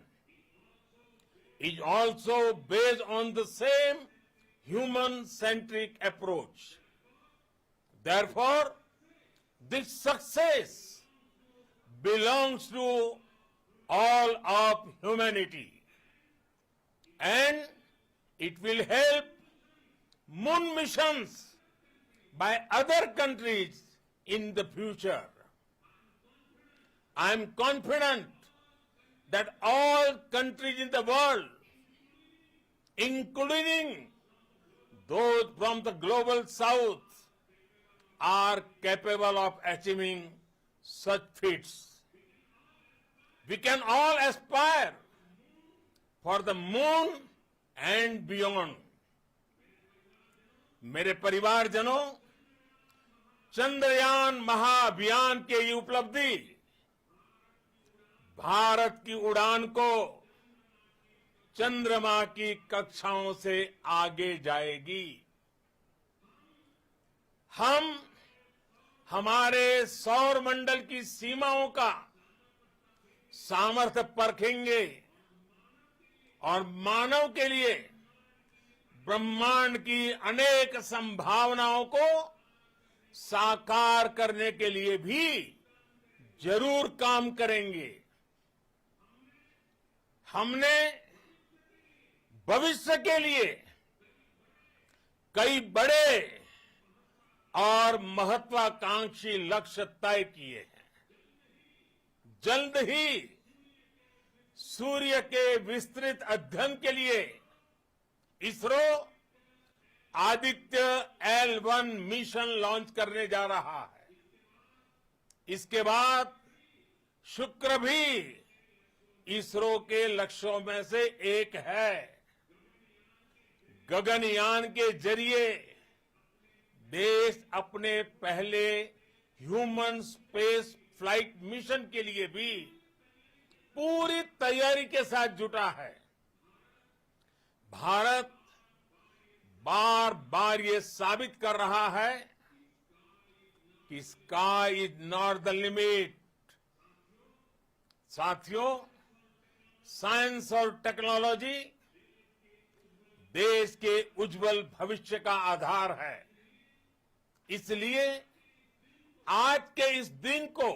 Speaker 5: is also based on the same human-centric approach. Therefore, this success belongs to all of humanity, and it will help moon missions by other countries in the future. I am confident that all countries in the world, including those from the global south, are capable of achieving such feats. We can all aspire for the moon and beyond. मेरे परिवारजनों, चंद्रयान महाअभियान के ये उपलब्धि भारत की उड़ान को चंद्रमा की कक्षाओं से आगे जाएगी। हम हमारे सौर मंडल की सीमाओं का सामर्थ्य परखेंगे और मानव के लिए ब्रह्मांड की अनेक संभावनाओं को साकार करने के लिए भी जरूर काम करेंगे। हमने भविष्य के लिए कई बड़े और महत्वाकांक्षी लक्ष्य तय किए हैं। जल्द ही सूर्य के विस्तृत अध्ययन के लिए ISRO Aditya L1 mission launch करने जा रहा है। इसके बाद शुक्र भी इसरो के लक्ष्यों में से एक है। गगनयान के जरिए देश अपने पहले ह्यूमन स्पेस फ्लाइट मिशन के लिए भी पूरी तैयारी के साथ जुटा है। भारत बार बार ये साबित कर रहा है कि sky is not the limit. साथियों, साइंस और टेक्नोलॉजी देश के उज्जवल भविष्य का आधार है। इसलिए आज के इस दिन को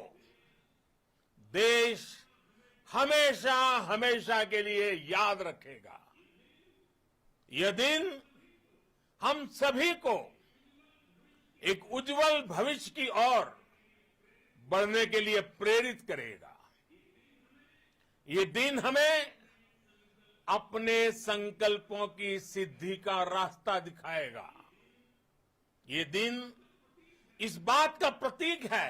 Speaker 5: देश हमेशा हमेशा के लिए याद रखेगा। यह दिन हम सभी को एक उज्जवल भविष्य की ओर बढ़ने के लिए प्रेरित करेगा। ये दिन हमें अपने संकल्पों की सिद्धि का रास्ता दिखाएगा। ये दिन इस बात का प्रतीक है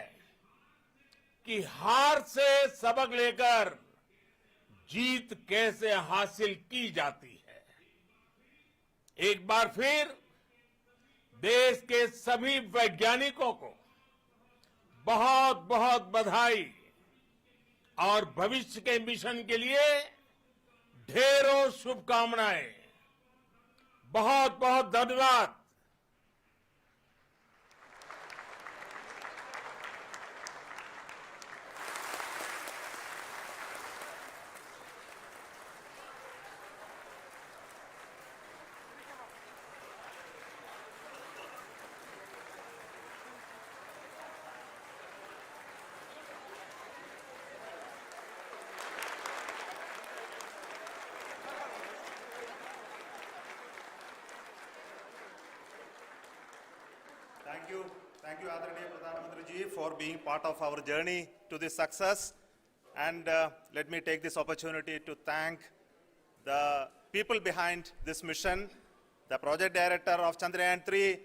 Speaker 5: कि हार से सबक लेकर जीत कैसे हासिल की जाती है। एक बार फिर देश के सभी वैज्ञानिकों को बहुत बहुत बधाई और भविष्य के मिशन के लिए ढेरों शुभकामनाएं। बहुत बहुत धन्यवाद।
Speaker 4: Thank you, Adaraniya Pradhan Mantri ji, for being part of our journey to this success. And let me take this opportunity to thank the people behind this mission, the project director of Chandrayaan-3.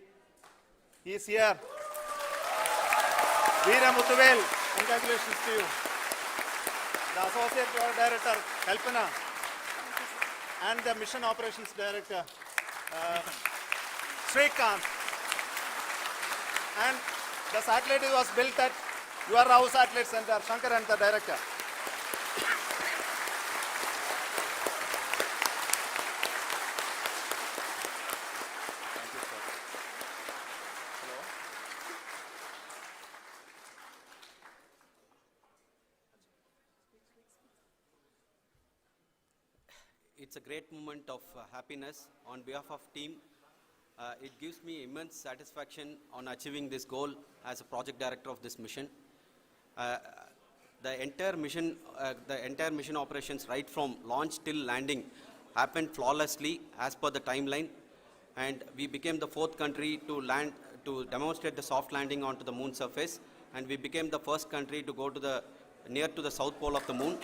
Speaker 4: He is here. Veera Muthuvel, congratulations to you. The associate project director, Kalpana, and the mission operations director, Srikanth. And the satellite was built at 𝐬𝐨𝐼 Satellite Center, Shankar and the director. Thank you, sir. Hello.
Speaker 6: It's a great moment of happiness on behalf of team. It gives me immense satisfaction on achieving this goal as a project director of this mission. The entire mission operations right from launch till landing happened flawlessly as per the timeline, and we became the 4th country to demonstrate the soft landing onto the moon surface, and we became the first country to go to near to the south pole of the moon.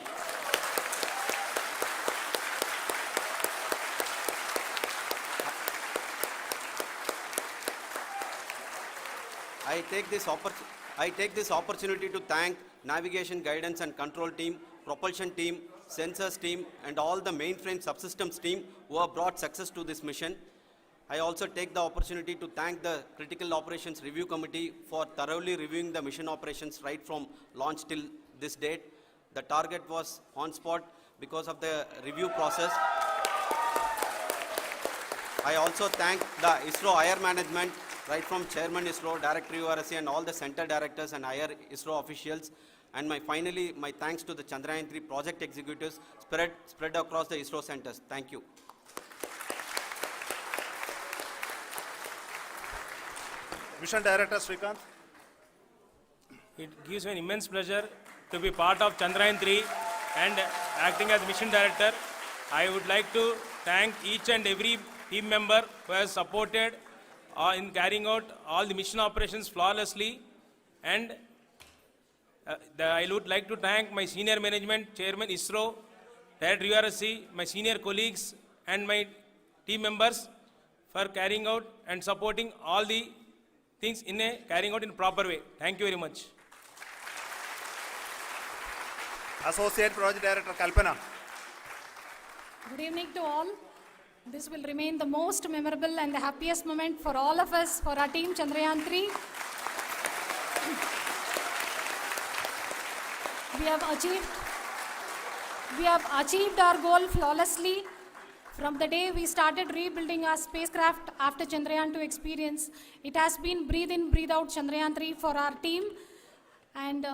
Speaker 6: I take this opportunity to thank navigation, guidance and control team, propulsion team, sensors team and all the mainframe subsystems team who have brought success to this mission. I also take the opportunity to thank the Critical Operations Review Committee for thoroughly reviewing the mission operations right from launch till this date. The target was on spot because of the review process. I also thank the ISRO higher management, right from Chairman ISRO, Director URSC and all the center directors and higher ISRO officials. And finally, my thanks to the Chandrayaan-3 project executives spread across the ISRO centers. Thank you.
Speaker 4: Mission Director Srikanth.
Speaker 7: It gives me an immense pleasure to be part of Chandrayaan 3 and acting as mission director. I would like to thank each and every team member who has supported in carrying out all the mission operations flawlessly. And I would like to thank my senior management, Chairman ISRO, Director URSC, my senior colleagues and my team members for carrying out and supporting all the things carrying out in a proper way. Thank you very much.
Speaker 4: Associate Project Director Kalpana.
Speaker 8: Good evening to all. This will remain the most memorable and the happiest moment for all of us, for our team Chandrayaan 3. We have achieved our goal flawlessly. From the day we started rebuilding our spacecraft after Chandrayaan 2 experience, it has been breathe in, breathe out Chandrayaan 3 for our team. And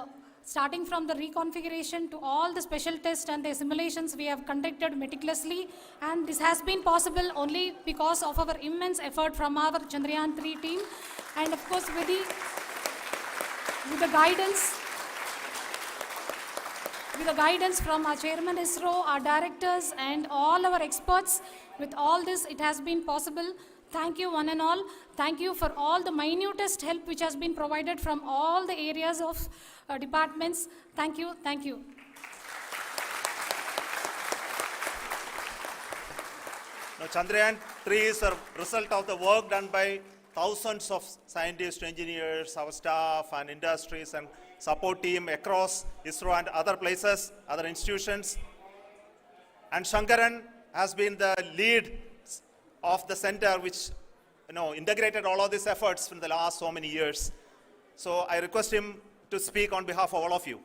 Speaker 8: starting from the reconfiguration to all the special tests and the simulations we have conducted meticulously, and this has been possible only because of our immense effort from our Chandrayaan 3 team, and of course with the guidance from our Chairman ISRO, our directors and all our experts. With all this, it has been possible. Thank you one and all. Thank you for all the minutest help which has been provided from all the areas of departments. Thank you. Thank you.
Speaker 4: Now, Chandrayaan 3 is a result of the work done by thousands of scientists, engineers, our staff and industries and support team across ISRO and other places, other institutions. And Shankaran has been the lead of the center which integrated all of these efforts in the last so many years. So I request him to speak on behalf of all of you.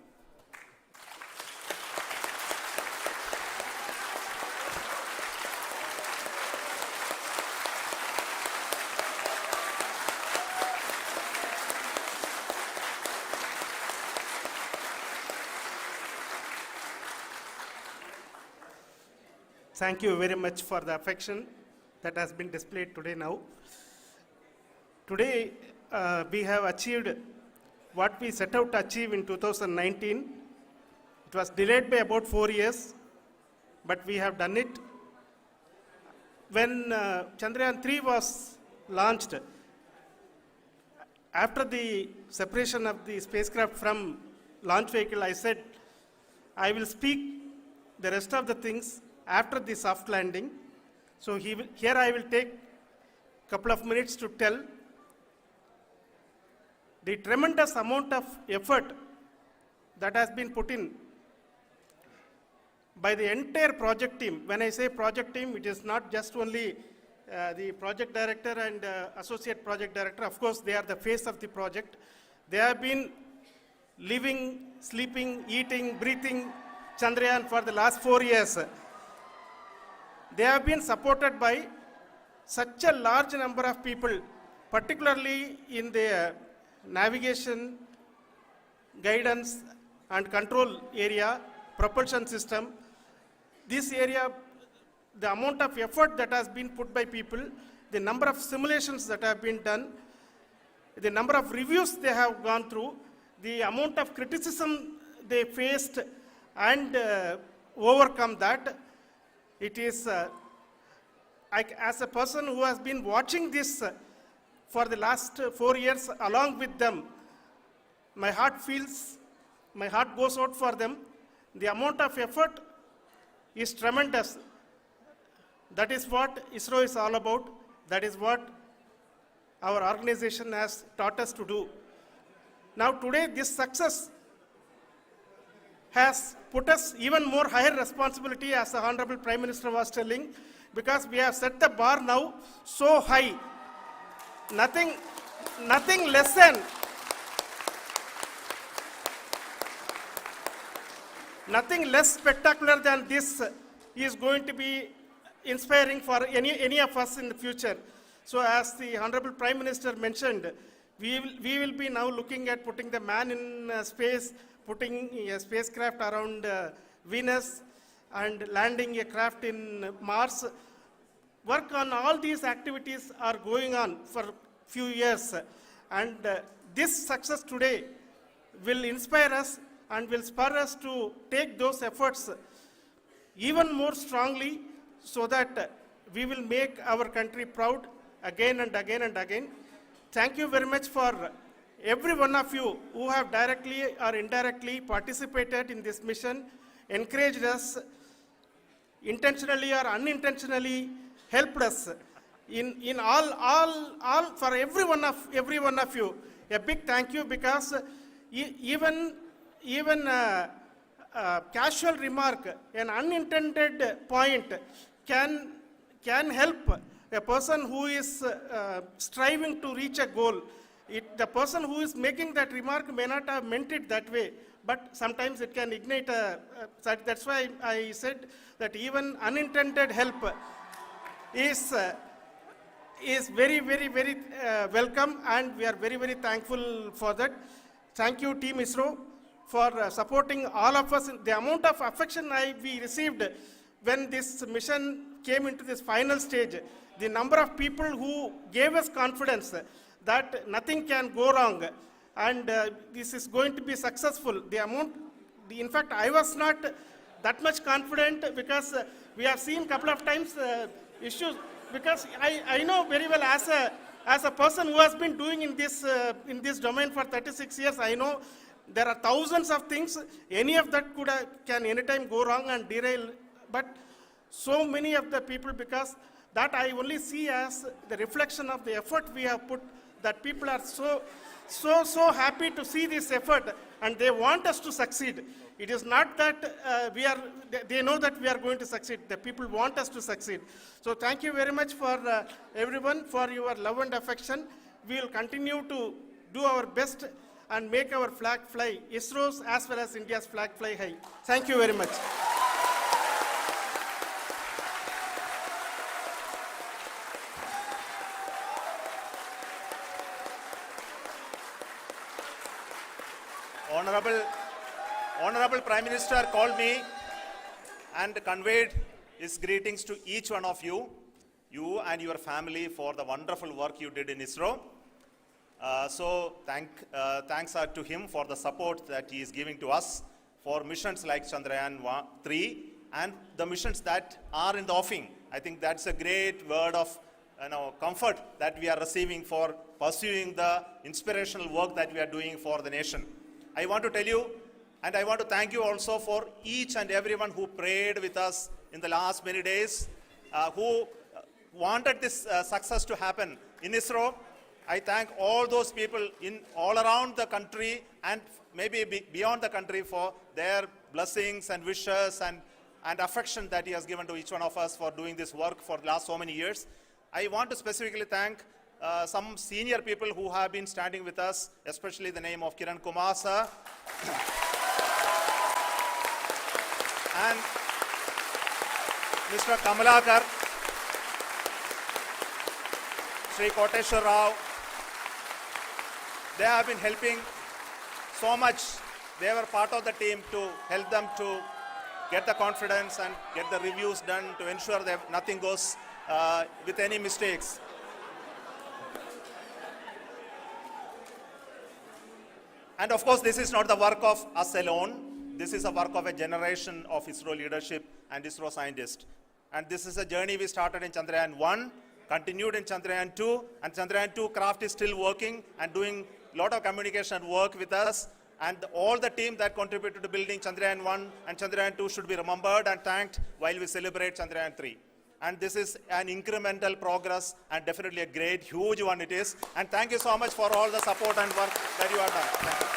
Speaker 9: Thank you very much for the affection that has been displayed today now. Today, we have achieved what we set out to achieve in 2019. It was delayed by about 4 years, but we have done it. When Chandrayaan 3 was launched, after the separation of the spacecraft from launch vehicle, I said, I will speak the rest of the things after the soft landing. So here I will take a couple of minutes to tell the tremendous amount of effort that has been put in by the entire project team. When I say project team, it is not just only the project director and associate project director. Of course, they are the face of the project. They have been living, sleeping, eating, breathing Chandrayaan for the last 4 years. They have been supported by such a large number of people, particularly in the navigation, guidance and control area, propulsion system. This area, the amount of effort that has been put by people, the number of simulations that have been done, the number of reviews they have gone through, the amount of criticism they faced and overcome that. It is, as a person who has been watching this for the last 4 years along with them, my heart goes out for them. The amount of effort is tremendous. That is what ISRO is all about. That is what our organization has taught us to do. Now today, this success has put us even more higher responsibility, as the Honorable Prime Minister was telling, because we have set the bar now so high. Nothing less spectacular than this is going to be inspiring for any of us in the future. So as the Honorable Prime Minister mentioned, we will be now looking at putting the man in space, putting a spacecraft around Venus and landing a craft in Mars. Work on all these activities are going on for few years. And this success today will inspire us and will spur us to take those efforts even more strongly so that we will make our country proud again and again and again. Thank you very much for every one of you who have directly or indirectly participated in this mission, encouraged us, intentionally or unintentionally helped us in all for every one of you. A big thank you, because even casual remark, an unintended point can help a person who is striving to reach a goal. The person who is making that remark may not have meant it that way, but sometimes it can ignite that's why I said that even unintended help is very, very, very welcome, and we are very, very thankful for that. Thank you, Team ISRO, for supporting all of us. The amount of affection we received when this mission came into this final stage, the number of people who gave us confidence that nothing can go wrong and this is going to be successful. In fact, I was not that much confident, because we have seen a couple of times issues, because I know very well as a person who has been doing in this domain for 36 years, I know there are thousands of things. Any of that can anytime go wrong and derail, but so many of the people, because that I only see as the reflection of the effort we have put, that people are so happy to see this effort and they want us to succeed. It is not that they know that we are going to succeed. The people want us to succeed. So thank you very much for everyone for your love and affection. We will continue to do our best and make our flag fly, ISRO's as well as India's flag fly high. Thank you very much.
Speaker 4: Honorable Prime Minister called me and conveyed his greetings to each one of you and your family, for the wonderful work you did in ISRO. So thanks are to him for the support that he is giving to us for missions like Chandrayaan-3 and the missions that are in the offing. I think that's a great word of comfort that we are receiving for pursuing the inspirational work that we are doing for the nation. I want to tell you, and I want to thank you also for each and everyone who prayed with us in the last many days, who wanted this success to happen in ISRO. I thank all those people all around the country and maybe beyond the country for their blessings and wishes and affection that he has given to each one of us for doing this work for the last so many years. I want to specifically thank some senior people who have been standing with us, especially the name of Kiran Kumar sir and Mr. Kamalakar, Sri Koteshwar Rao. They have been helping so much. They were part of the team to help them to get the confidence and get the reviews done to ensure that nothing goes with any mistakes. And of course, this is not the work of us alone. This is a work of a generation of ISRO leadership and ISRO scientists. And this is a journey we started in Chandrayaan-1, continued in Chandrayaan-2, and Chandrayaan-2 craft is still working and doing a lot of communication work with us. And all the team that contributed to building Chandrayaan-1 and Chandrayaan-2 should be remembered and thanked while we celebrate Chandrayaan-3. And this is an incremental progress and definitely a great, huge one it is. And thank you so much for all the support and work that you have done. Thank you.